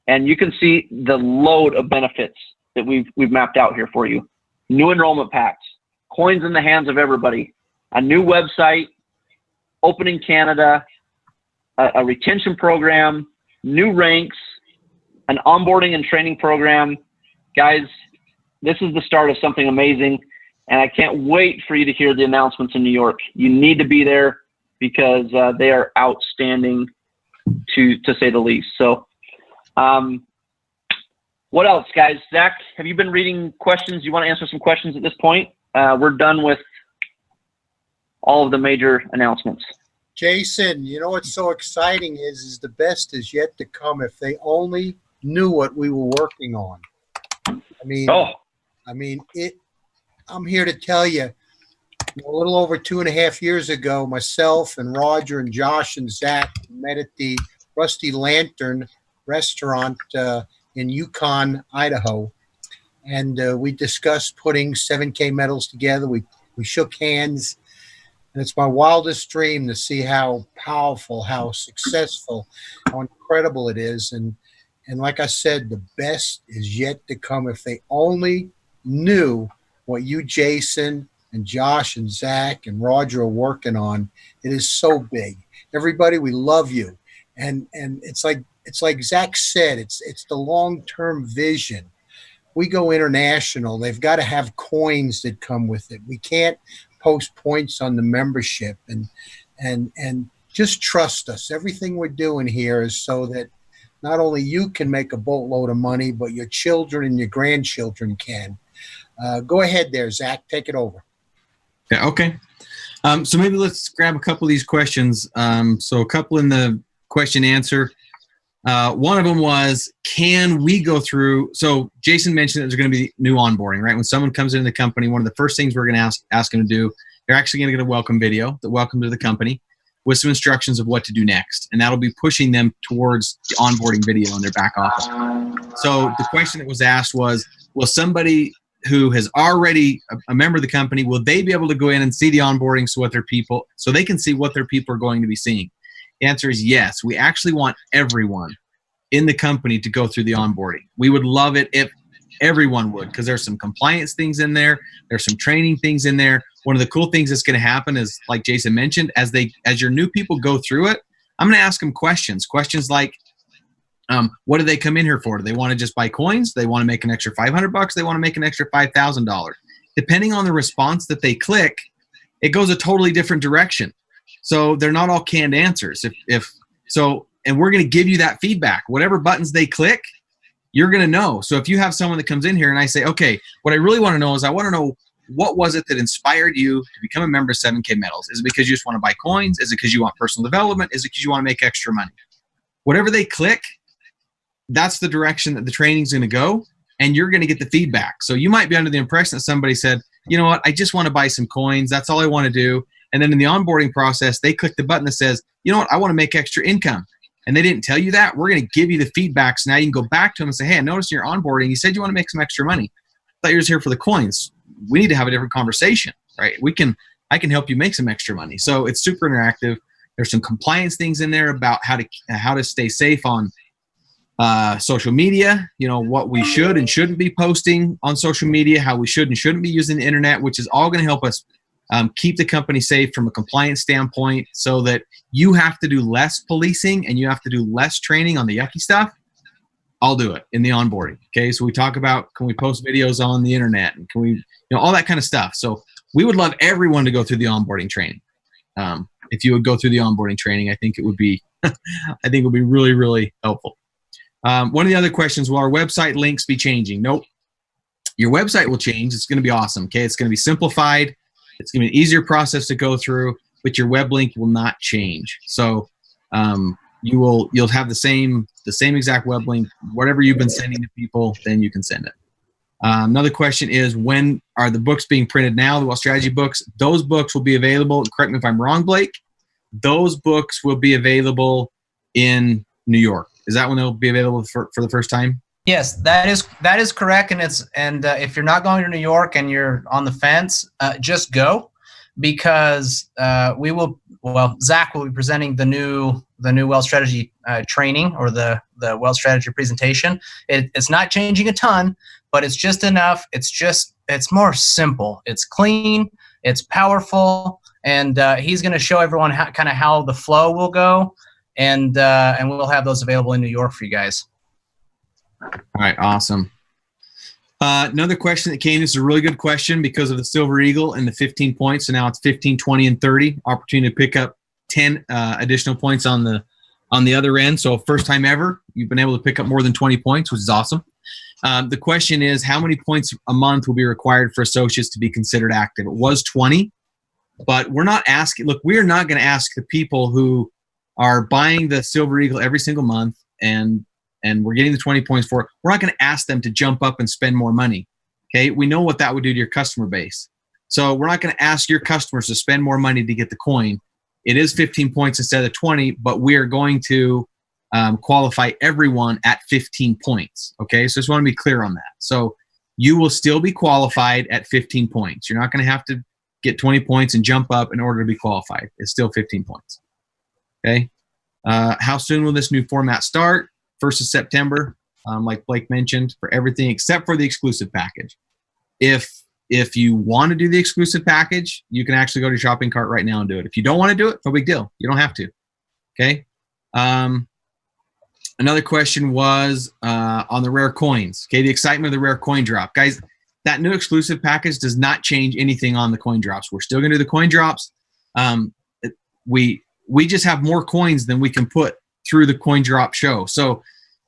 and you can see the load of benefits that we've mapped out here for you. New enrollment packs, coins in the hands of everybody, a new website, opening Canada, a retention program, new ranks, an onboarding and training program. Guys, this is the start of something amazing, and I can't wait for you to hear the announcements in New York. You need to be there because they are outstanding, to say the least. So, what else, guys? Zach, have you been reading questions? You want to answer some questions at this point? We're done with all of the major announcements. Jason, you know what's so exciting is the best is yet to come. If they only knew what we were working on. I mean, I'm here to tell you, a little over 2.5 years ago, myself and Roger and Josh and Zach met at the Rusty Lantern restaurant in Yukon, Idaho. And we discussed putting 7K medals together. We shook hands. And it's my wildest dream to see how powerful, how successful, how incredible it is. And like I said, the best is yet to come. If they only knew what you, Jason, and Josh and Zach and Roger are working on. It is so big. Everybody, we love you. And it's like Zach said, it's the long-term vision. We go international. They've got to have coins that come with it. We can't post points on the membership, and just trust us. Everything we're doing here is so that not only you can make a boatload of money, but your children and your grandchildren can. Go ahead there, Zach. Take it over. Yeah, okay. So maybe let's grab a couple of these questions. So a couple in the question answer. One of them was, can we go through, so Jason mentioned that there's going to be new onboarding, right? When someone comes into the company, one of the first things we're going to ask them to do, they're actually going to get a welcome video, the welcome to the company, with some instructions of what to do next. And that'll be pushing them towards the onboarding video in their back office. So the question that was asked was, will somebody who has already a member of the company, will they be able to go in and see the onboarding so they can see what their people are going to be seeing? The answer is yes. We actually want everyone in the company to go through the onboarding. We would love it if everyone would, because there's some compliance things in there. There's some training things in there. One of the cool things that's going to happen is, like Jason mentioned, as your new people go through it, I'm going to ask them questions like, what do they come in here for? Do they want to just buy coins? They want to make an extra $500? They want to make an extra $5,000? Depending on the response that they click, it goes a totally different direction. So they're not all canned answers. And we're going to give you that feedback. Whatever buttons they click, you're going to know. So if you have someone that comes in here and I say, okay, what I really want to know is I want to know, what was it that inspired you to become a member of 7K Metals? Is it because you just want to buy coins? Is it because you want personal development? Is it because you want to make extra money? Whatever they click, that's the direction that the training's going to go, and you're going to get the feedback. So you might be under the impression that somebody said, you know what, I just want to buy some coins. That's all I want to do. And then in the onboarding process, they click the button that says, you know what, I want to make extra income. And they didn't tell you that. We're going to give you the feedback. So now you can go back to them and say, hey, I noticed in your onboarding, you said you want to make some extra money. I thought you were just here for the coins. We need to have a different conversation, right? I can help you make some extra money. So it's super interactive. There's some compliance things in there about how to stay safe on social media, what we should and shouldn't be posting on social media, how we should and shouldn't be using the internet, which is all going to help us keep the company safe from a compliance standpoint, so that you have to do less policing and you have to do less training on the yucky stuff. I'll do it in the onboarding. Okay. So we talk about, can we post videos on the internet, and can we, all that kind of stuff. So we would love everyone to go through the onboarding training. If you would go through the onboarding training, I think it would be, really, really helpful. One of the other questions, will our website links be changing? Nope. Your website will change. It's going to be awesome. Okay. It's going to be simplified. It's going to be an easier process to go through, but your web link will not change. So you'll have the same exact web link. Whatever you've been sending to people, then you can send it. Another question is, when are the books being printed now, the Wealth Strategy books? Those books will be available. Correct me if I'm wrong, Blake. Those books will be available in New York. Is that when they'll be available for the first time? Yes, that is correct. And if you're not going to New York and you're on the fence, just go, because Zach will be presenting the new Wealth Strategy training, or the Wealth Strategy presentation. It's not changing a ton, but it's just enough. It's more simple. It's clean. It's powerful, and he's going to show everyone how the flow will go, and we'll have those available in New York for you guys. All right, awesome. Another question that came, this is a really good question because of the Silver Eagle and the 15 points. So now it's 15, 20, and 30. Opportunity to pick up 10 additional points on the on the other end. So first time ever, you've been able to pick up more than 20 points, which is awesome. The question is, how many points a month will be required for associates to be considered active? It was 20, but we're not asking. Look, we are not going to ask the people who are buying the Silver Eagle every single month and we're getting the 20 points for it. We're not going to ask them to jump up and spend more money. Okay, we know what that would do to your customer base. So we're not going to ask your customers to spend more money to get the coin. It is 15 points instead of 20, but we are going to qualify everyone at 15 points. Okay, so just want to be clear on that. So you will still be qualified at 15 points. You're not going to have to get 20 points and jump up in order to be qualified. It's still 15 points. Okay, how soon will this new format start? 1st of September, like Blake mentioned, for everything except for the exclusive package. If you want to do the exclusive package, you can actually go to shopping cart right now and do it. If you don't want to do it, no big deal. You don't have to. Okay. Another question was on the rare coins. Okay, the excitement of the rare coin drop. Guys, that new exclusive package does not change anything on the coin drops. We're still going to do the coin drops. We just have more coins than we can put through the coin drop show. So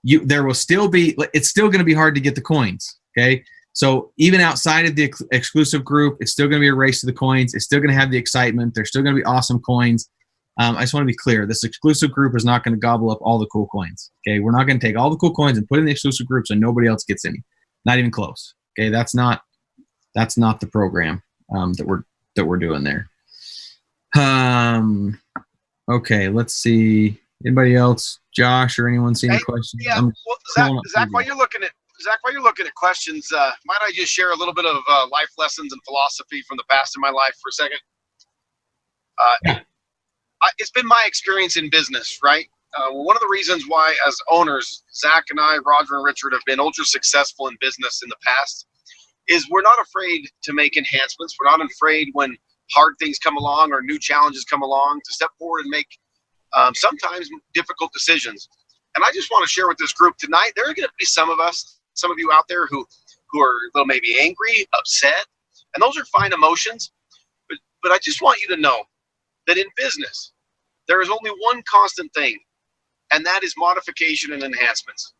there will still be, it's still going to be hard to get the coins. Okay. So even outside of the exclusive group, it's still going to be a race to the coins. It's still going to have the excitement. There's still going to be awesome coins. I just want to be clear. This exclusive group is not going to gobble up all the cool coins. Okay. We're not going to take all the cool coins and put in the exclusive group so nobody else gets any. Not even close. Okay. That's not the program that we're doing there. Okay. Let's see. Anybody else? Josh or anyone see any questions? Yeah. Zach, while you're looking at questions, might I just share a little bit of life lessons and philosophy from the past in my life for a second? It's been my experience in business, right? One of the reasons why, as owners, Zach and I, Roger and Richard, have been ultra successful in business in the past is we're not afraid to make enhancements. We're not afraid when hard things come along or new challenges come along to step forward and make sometimes difficult decisions. And I just want to share with this group tonight, there are going to be some of you out there who are a little maybe angry, upset, and those are fine emotions. But I just want you to know that in business, there is only one constant thing, and that is modification and enhancements.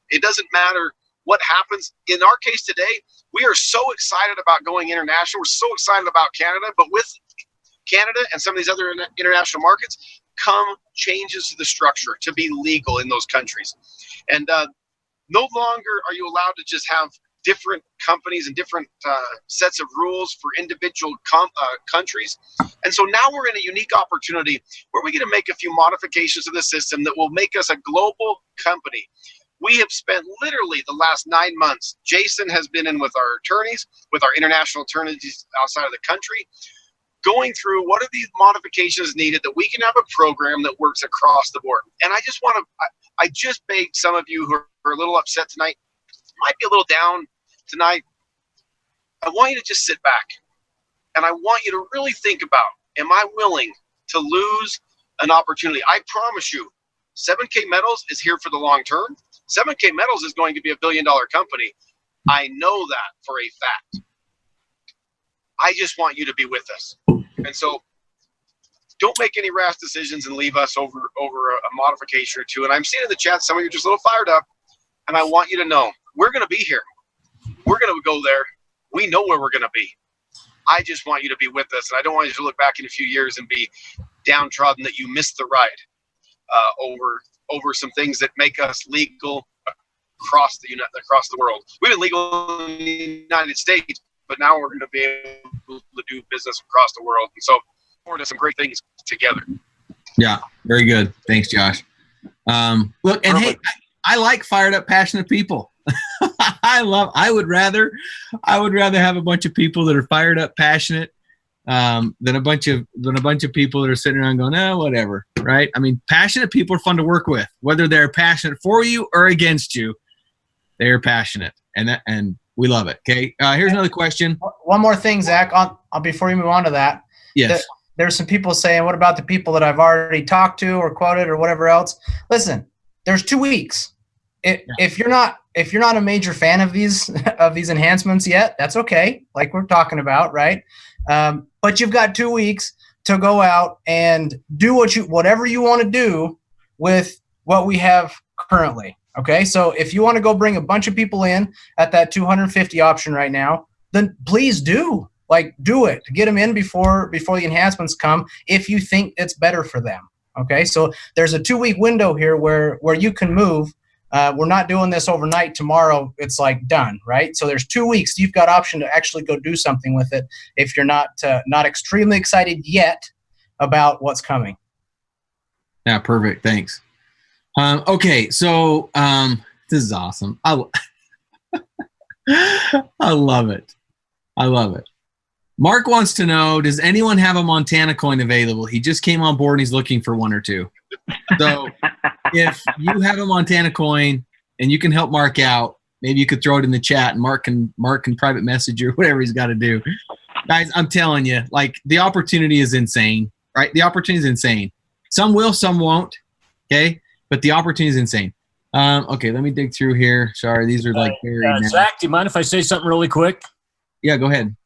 It doesn't matter what happens. In our case today, we are so excited about going international. We're so excited about Canada, but with Canada and some of these other international markets come changes to the structure to be legal in those countries. And no longer are you allowed to just have different companies and different sets of rules for individual countries. And so now we're in a unique opportunity where we get to make a few modifications to the system that will make us a global company. We have spent literally the last 9 months. Jason has been in with our attorneys, with our international attorneys outside of the country, going through what are these modifications needed that we can have a program that works across the board. And I just want to, I just begged some of you who are a little upset tonight, might be a little down tonight. I want you to just sit back and I want you to really think about, am I willing to lose an opportunity? I promise you, 7K Metals is here for the long term. 7K Metals is going to be $1 billion company. I know that for a fact. I just want you to be with us. And so don't make any rash decisions and leave us over a modification or two. And I'm seeing in the chat, some of you are just a little fired up. And I want you to know, we're going to be here. We're going to go there. We know where we're going to be. I just want you to be with us. And I don't want you to look back in a few years and be downtrodden that you missed the ride over some things that make us legal across the world. We've been legal in the United States, but now we're going to be able to do business across the world. And so we're doing some great things together. Yeah, very good. Thanks, Josh. Look, and hey, I like fired up, passionate people. I would rather have a bunch of people that are fired up, passionate, than a bunch of people that are sitting around going, whatever, right? I mean, passionate people are fun to work with, whether they're passionate for you or against you. They are passionate, and we love it. Okay, here's another question. One more thing, Zach, on before you move on to that. Yes. There's some people saying, what about the people that I've already talked to or quoted or whatever else? Listen, there's 2 weeks. If you're not a major fan of these enhancements yet, that's okay. Like we're talking about, right? But you've got 2 weeks to go out and do whatever you want to do with what we have currently. Okay, so if you want to go bring a bunch of people in at that 250 option right now, then please do. Like, do it. Get them in before the enhancements come if you think it's better for them. Okay, so there's a 2-week window here where you can move. We're not doing this overnight. Tomorrow it's like done, right? So there's 2 weeks. You've got option to actually go do something with it if you're not extremely excited yet about what's coming. Yeah, perfect. Thanks. Okay, so this is awesome. I love it. I love it. Mark wants to know, does anyone have a Montana coin available? He just came on board and he's looking for one or two. So if you have a Montana coin and you can help Mark out, maybe you could throw it in the chat and Mark can private message you or whatever he's got to do. Guys, I'm telling you, like, the opportunity is insane, right? The opportunity is insane. Some will, some won't. Okay. But the opportunity is insane. Okay. Let me dig through here. Sorry. These are like very, Zach, do you mind if I say something really quick? Yeah, go ahead.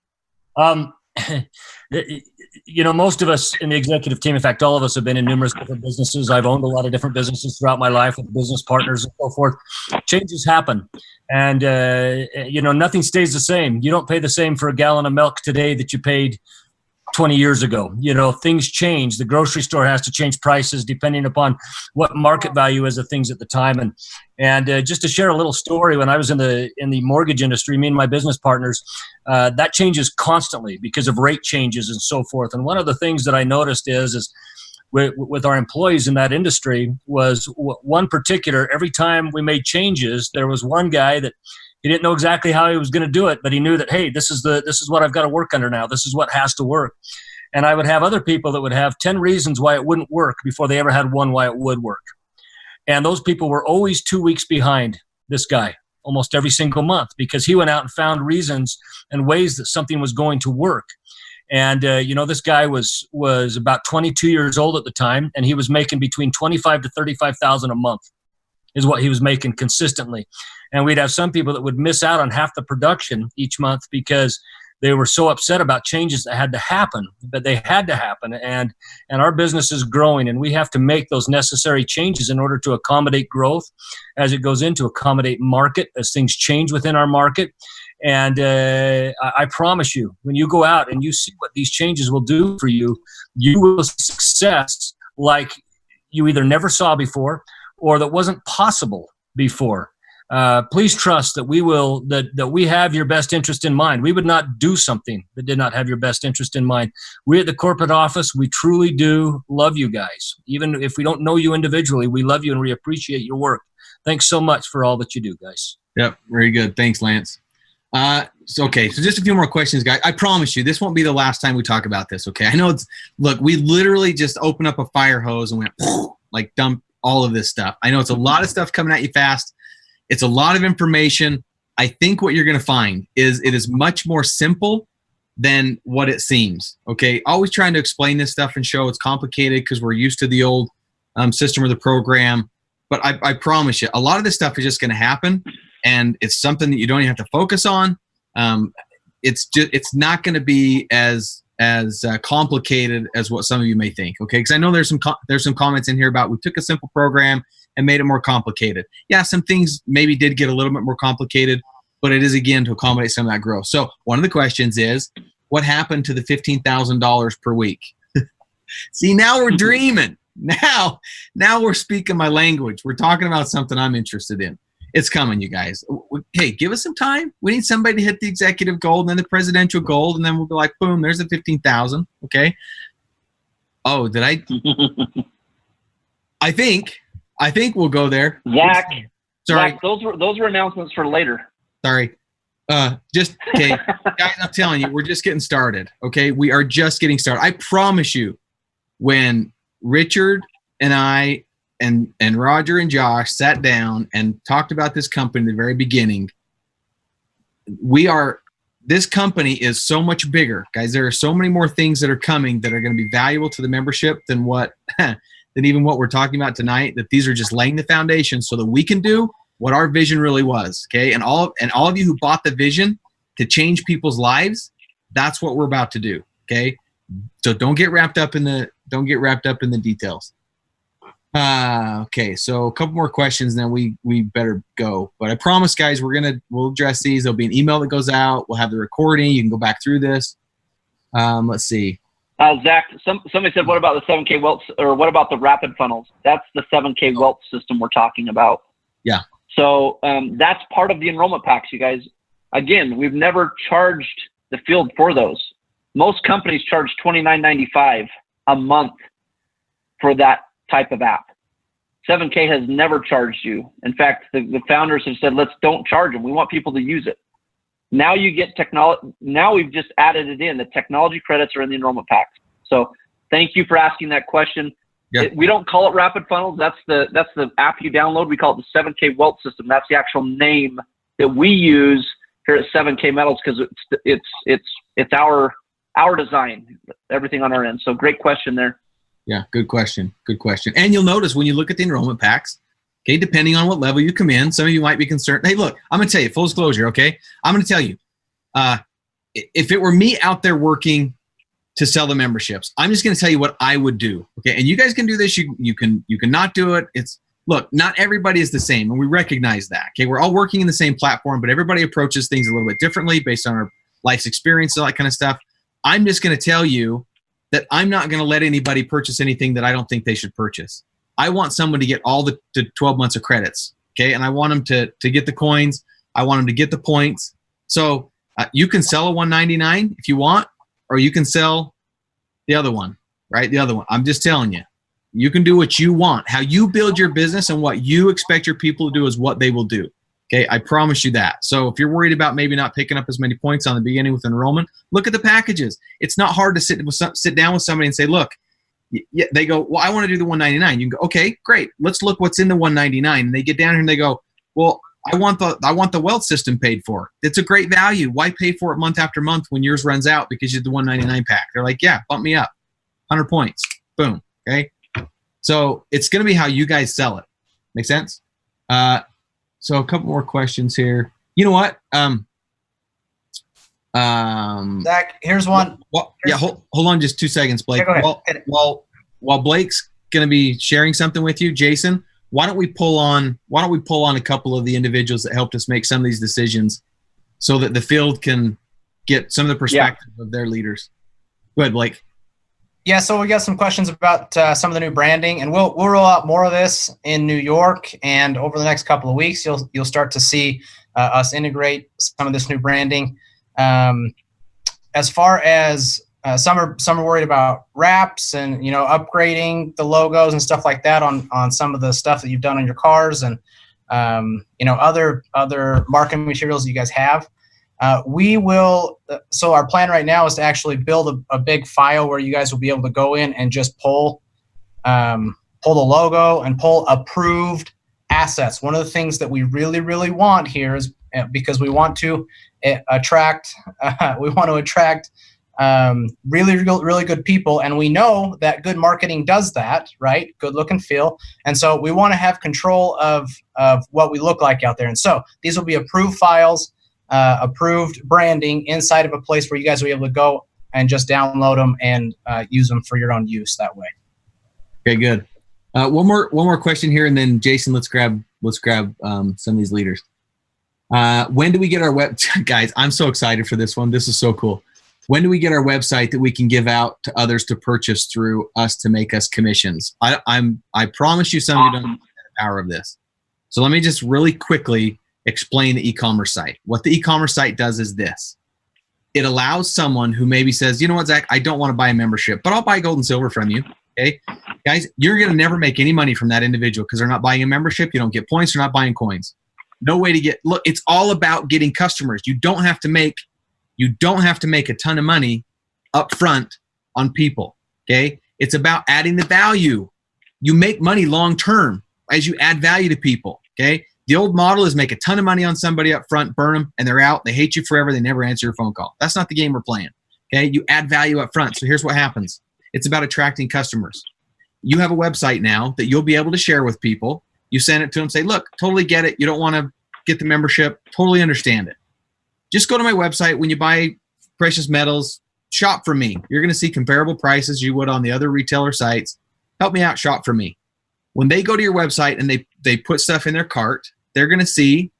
You know, most of us in the executive team, in fact, all of us have been in numerous different businesses. I've owned a lot of different businesses throughout my life with business partners and so forth. Changes happen. And, you know, nothing stays the same. You don't pay the same for a gallon of milk today that you paid 20 years ago. You know, things change. The grocery store has to change prices depending upon what market value is of things at the time. And just to share a little story, when I was in the mortgage industry, me and my business partners, that changes constantly because of rate changes and so forth. And one of the things that I noticed is with our employees in that industry was one particular, every time we made changes, there was one guy that he didn't know exactly how he was going to do it, but he knew that, hey, this is what I've got to work under now. This is what has to work. And I would have other people that would have 10 reasons why it wouldn't work before they ever had one why it would work. And those people were always 2 weeks behind this guy almost every single month because he went out and found reasons and ways that something was going to work. And, you know, this guy was about 22 years old at the time, and he was making between $25,000 to $35,000 a month is what he was making consistently. And we'd have some people that would miss out on half the production each month because they were so upset about changes that had to happen, but they had to happen. And our business is growing, and we have to make those necessary changes in order to accommodate growth as it goes into accommodate market, as things change within our market. And I promise you, when you go out and you see what these changes will do for you, you will see success like you either never saw before or that wasn't possible before. Please trust that we have your best interest in mind. We would not do something that did not have your best interest in mind. We at the corporate office, we truly do love you guys. Even if we don't know you individually, we love you and we appreciate your work. Thanks so much for all that you do, guys. Yep, very good. Thanks, Lance. So just a few more questions, guys. I promise you, this won't be the last time we talk about this, okay? I know look, we literally just opened up a fire hose and went, like, dump all of this stuff. I know it's a lot of stuff coming at you fast. It's a lot of information. I think what you're going to find is it is much more simple than what it seems, okay? Always trying to explain this stuff and show it's complicated because we're used to the old system or the program. But I promise you, a lot of this stuff is just going to happen, and it's something that you don't even have to focus on. It's not going to be as complicated as what some of you may think, okay? Because I know there's some comments in here about we took a simple program and made it more complicated. Yeah, some things maybe did get a little bit more complicated, but it is, again, to accommodate some of that growth. So one of the questions is, what happened to the $15,000 per week? See, now we're dreaming. Now we're speaking my language. We're talking about something I'm interested in. It's coming, you guys. Hey, give us some time. We need somebody to hit the executive gold and then the presidential gold, and then we'll be like, boom, there's the 15,000. Okay. Oh, did I? I think we'll go there. Zach. Sorry. Zach, those were announcements for later. Sorry. Okay. Guys, I'm telling you, we're just getting started. Okay. We are just getting started. I promise you, when Richard and I and Roger and Josh sat down and talked about this company at the very beginning, this company is so much bigger, guys. There are so many more things that are coming that are going to be valuable to the membership than even what we're talking about tonight, that these are just laying the foundation so that we can do what our vision really was. Okay. And all of you who bought the vision to change people's lives, that's what we're about to do. Okay. So don't get wrapped up in the details. Okay, so a couple more questions, and then we better go. But I promise, guys, we'll address these. There'll be an email that goes out. We'll have the recording. You can go back through this. Let's see. Zach, somebody said, what about the 7K welts, or what about the rapid funnels? That's the 7K welt system we're talking about. Yeah. So that's part of the enrollment packs, you guys. Again, we've never charged the field for those. Most companies charge $29.95 a month for that type of app. 7K has never charged you. In fact, the founders have said, don't charge them. We want people to use it. Now you get technology. Now we've just added it in. The technology credits are in the enrollment packs. So thank you for asking that question. Yeah. We don't call it rapid funnels. That's the app you download. We call it the 7K welt system. That's the actual name that we use here at 7K Metals, because it's our design, everything on our end. So great question there. Yeah, good question. Good question. And you'll notice when you look at the enrollment packs, okay, depending on what level you come in, some of you might be concerned. Hey, look, I'm going to tell you, full disclosure, okay? I'm going to tell you, if it were me out there working to sell the memberships, I'm just going to tell you what I would do, okay? And you guys can do this. You can not do it. Look, not everybody is the same, and we recognize that, okay? We're all working in the same platform, but everybody approaches things a little bit differently based on our life's experience, all that kind of stuff. I'm just going to tell you that I'm not going to let anybody purchase anything that I don't think they should purchase. I want someone to get all the 12 months of credits, okay? And I want them to get the coins. I want them to get the points. So you can sell a $199 if you want, or you can sell the other one, right? The other one. I'm just telling you. You can do what you want. How you build your business and what you expect your people to do is what they will do. Okay, I promise you that. So if you're worried about maybe not picking up as many points on the beginning with enrollment, look at the packages. It's not hard to sit down with somebody and say, look, they go, well, I want to do the $199. You can go, okay, great. Let's look what's in the $199. And they get down here and they go, well, I want the wealth system paid for. It's a great value. Why pay for it month after month when yours runs out because you did the $199 pack? They're like, yeah, bump me up. 100 points. Boom. Okay. So it's going to be how you guys sell it. Make sense? So a couple more questions here. You know what? Zach, here's one. Hold on just 2 seconds, Blake. Yeah, go ahead. While Blake's going to be sharing something with you, Jason, why don't we pull on a couple of the individuals that helped us make some of these decisions so that the field can get some of the perspective of their leaders. Go ahead, Blake. Yeah, so we got some questions about some of the new branding, and we'll roll out more of this in New York, and over the next couple of weeks, you'll start to see us integrate some of this new branding. As far as some are worried about wraps and upgrading the logos and stuff like that on some of the stuff that you've done on your cars, and other marketing materials that you guys have. We will. So our plan right now is to actually build a big file where you guys will be able to go in and just pull the logo and pull approved assets. One of the things that we really, really want here is because we want to attract really, really good people, and we know that good marketing does that, right? Good look and feel, and so we want to have control of what we look like out there. And so these will be approved files. Approved branding inside of a place where you guys will be able to go and just download them and use them for your own use that way. Okay, good. One more question here, and then Jason, let's grab some of these leaders. When do we get our web guys? I'm so excited for this one. This is so cool. When do we get our website that we can give out to others to purchase through us to make us commissions? I promise you, some of you don't know the power of this. So let me just really quickly explain the e-commerce site. What the e-commerce site does is this. It allows someone who maybe says, you know what, Zach, I don't want to buy a membership, but I'll buy gold and silver from you. Okay, guys, you're going to never make any money from that individual because they're not buying a membership. You don't get points. They're not buying coins. No way to get, look, it's all about getting customers. You don't have to make a ton of money up front on people. Okay. It's about adding the value. You make money long-term as you add value to people. Okay. The old model is make a ton of money on somebody up front, burn them, and they're out. They hate you forever. They never answer your phone call. That's not the game we're playing. Okay, you add value up front. So here's what happens. It's about attracting customers. You have a website now that you'll be able to share with people. You send it to them, say, look, totally get it. You don't want to get the membership. Totally understand it. Just go to my website. When you buy precious metals, shop from me. You're going to see comparable prices you would on the other retailer sites. Help me out, shop from me. when they go to your website and they put stuff in their cart, they're going to see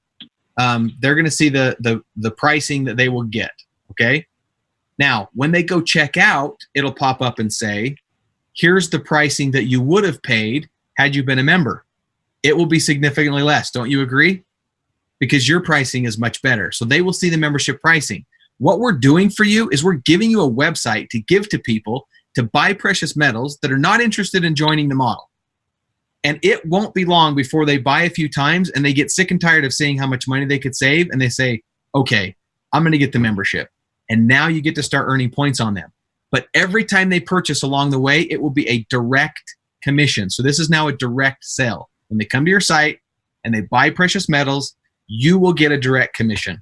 the pricing that they will get. Okay. Now, when they go check out, it'll pop up and say, here's the pricing that you would have paid had you been a member. It will be significantly less. Don't you agree? Because your pricing is much better. So they will see the membership pricing. What we're doing for you is we're giving you a website to give to people to buy precious metals that are not interested in joining the model. And it won't be long before they buy a few times and they get sick and tired of seeing how much money they could save. And they say, okay, I'm going to get the membership. And now you get to start earning points on them. But every time they purchase along the way, it will be a direct commission. So this is now a direct sale. When they come to your site and they buy precious metals, you will get a direct commission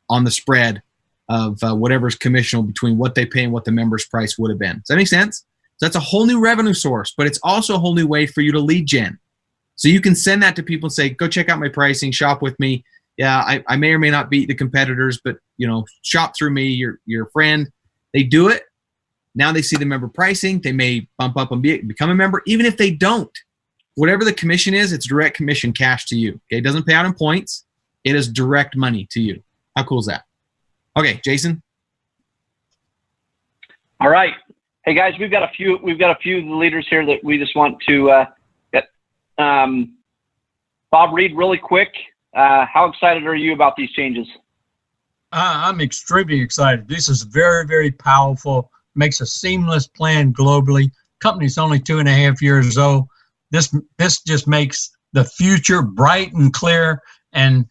on the spread of whatever's commissionable between what they pay and what the member's price would have been. Does that make sense? So that's a whole new revenue source, but it's also a whole new way for you to lead gen. So you can send that to people and say, go check out my pricing, shop with me. Yeah, I may or may not beat the competitors, but shop through me, your friend. They do it. Now they see the member pricing. They may bump up and become a member. Even if they don't, whatever the commission is, it's direct commission cash to you. Okay, it doesn't pay out in points. It is direct money to you. How cool is that? Okay, Jason. All right. Hey guys, we've got a few of the leaders here that we just want to get. Bob Reed, really quick. How excited are you about these changes? I'm extremely excited. This is very, very powerful. Makes a seamless plan globally. Company's only 2.5 years old. This just makes the future bright and clear. And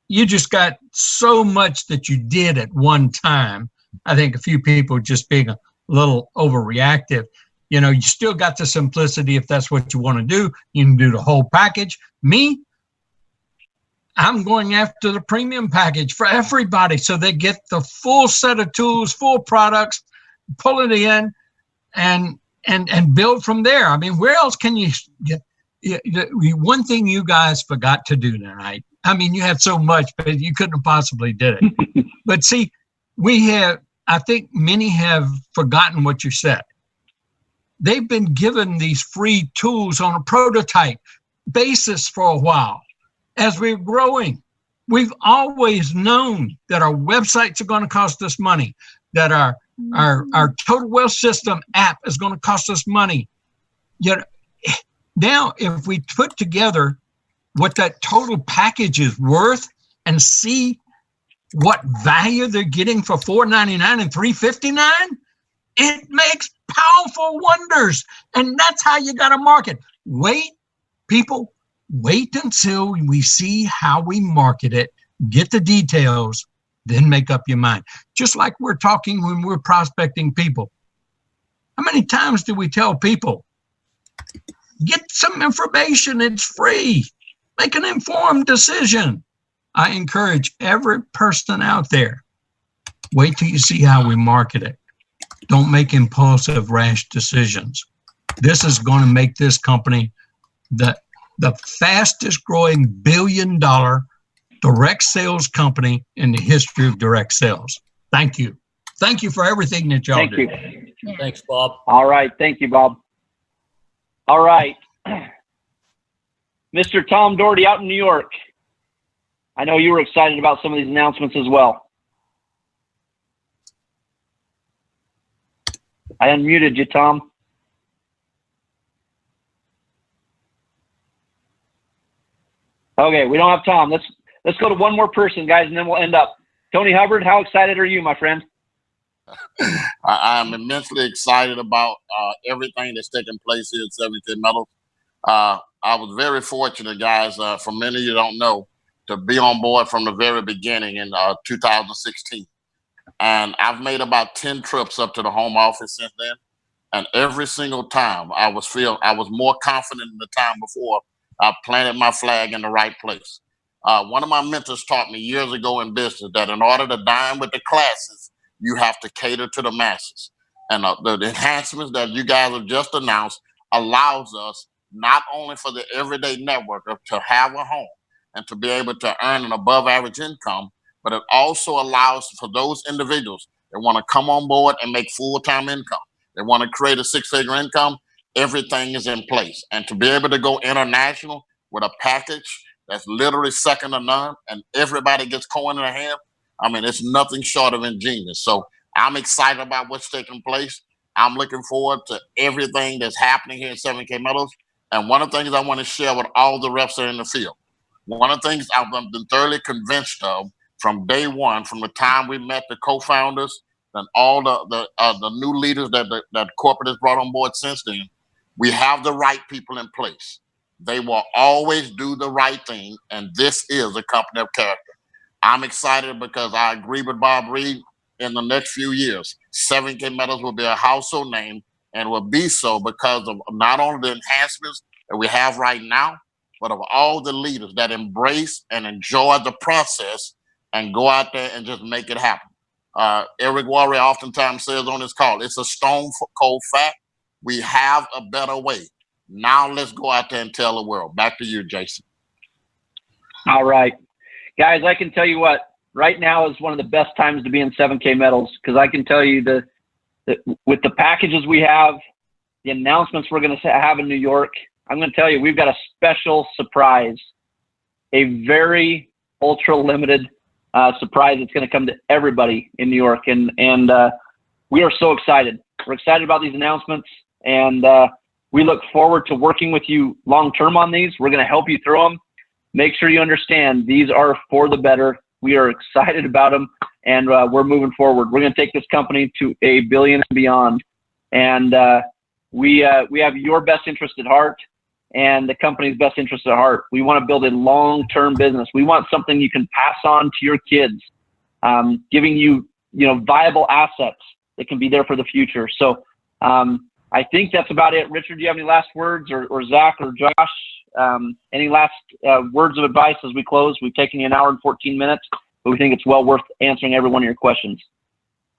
you just got so much that you did at one time. I think a few people just being a little overreactive. You still got the simplicity. If that's what you want to do, you can do the whole package. Me, I'm going after the premium package for everybody so they get the full set of tools, full products, pull it in and build from there. I mean, where else can you get? One thing you guys forgot to do tonight. I mean, you had so much, but you couldn't have possibly did it. But see, I think many have forgotten what you said. They've been given these free tools on a prototype basis for a while. As we're growing, we've always known that our websites are going to cost us money, that our Total Wealth System app is going to cost us money. Now, if we put together what that total package is worth and see what value they're getting for $4.99 and $3.59, it makes powerful wonders. And that's how you got to market. Wait until we see how we market it, get the details, then make up your mind. Just like we're talking when we're prospecting people. How many times do we tell people, get some information, it's free. Make an informed decision. I encourage every person out there, wait till you see how we market it. Don't make impulsive, rash decisions. This is going to make this company the fastest growing $1 billion direct sales company in the history of direct sales. Thank you. Thank you for everything that y'all do. Thank you. Thanks, Bob. All right. Thank you, Bob. All right. Mr. Tom Doherty out in New York. I know you were excited about some of these announcements as well. I unmuted you, Tom. Okay, we don't have Tom. Let's go to one more person, guys, and then we'll end up. Tony Hubbard, how excited are you, my friend? I'm immensely excited about everything that's taking place here at 17 Metals. I was very fortunate, guys, for many of you don't know, to be on board from the very beginning in 2016. And I've made about 10 trips up to the home office since then. And every single time I was more confident than the time before I planted my flag in the right place. One of my mentors taught me years ago in business that in order to dine with the classes, you have to cater to the masses. And the enhancements that you guys have just announced allows us not only for the everyday networker to have a home and to be able to earn an above average income, but it also allows for those individuals that want to come on board and make full-time income. They want to create a six-figure income. everything is in place. And to be able to go international with a package that's literally second to none, and everybody gets coin in their hand, I mean, it's nothing short of ingenious. So I'm excited about what's taking place. I'm looking forward to everything that's happening here at 7K Metals. And one of the things I want to share with all the reps that are in the field, one of the things I've been thoroughly convinced of from day one, from the time we met the co-founders and all the new leaders that corporate has brought on board since then, we have the right people in place. They will always do the right thing, and this is a company of character. I'm excited because I agree with Bob Reed. In the next few years, 7K Metals will be a household name, and will be so because of not only the enhancements that we have right now, but of all the leaders that embrace and enjoy the process and go out there and just make it happen. Eric Warrior oftentimes says on this call, it's a stone cold fact. We have a better way. Now let's go out there and tell the world. Back to you, Jason. All right. Guys, I can tell you what, right now is one of the best times to be in 7K Metals, because I can tell you that with the packages we have, the announcements we're going to have in New York, I'm going to tell you, we've got a special surprise, a very ultra limited surprise that's going to come to everybody in New York. And we are so excited. We're excited about these announcements, and we look forward to working with you long-term on these. We're going to help you through them. Make sure you understand these are for the better. We are excited about them, and we're moving forward. We're going to take this company to $1 billion and beyond. And we have your best interest at heart and the company's best interest at heart. We want to build a long-term business. We want something you can pass on to your kids, giving you, viable assets that can be there for the future. So I think that's about it. Richard, do you have any last words, or Zach or Josh? Any last words of advice as we close? We've taken you an hour and 14 minutes, but we think it's well worth answering every one of your questions.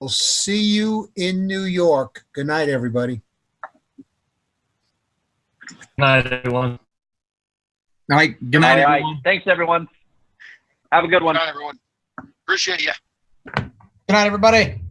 We'll see you in New York. Good night, everybody. Good night, everyone. All right. Good night, All right. everyone. Thanks, everyone. Have a good one. Good night, everyone. Appreciate you. Good night, everybody.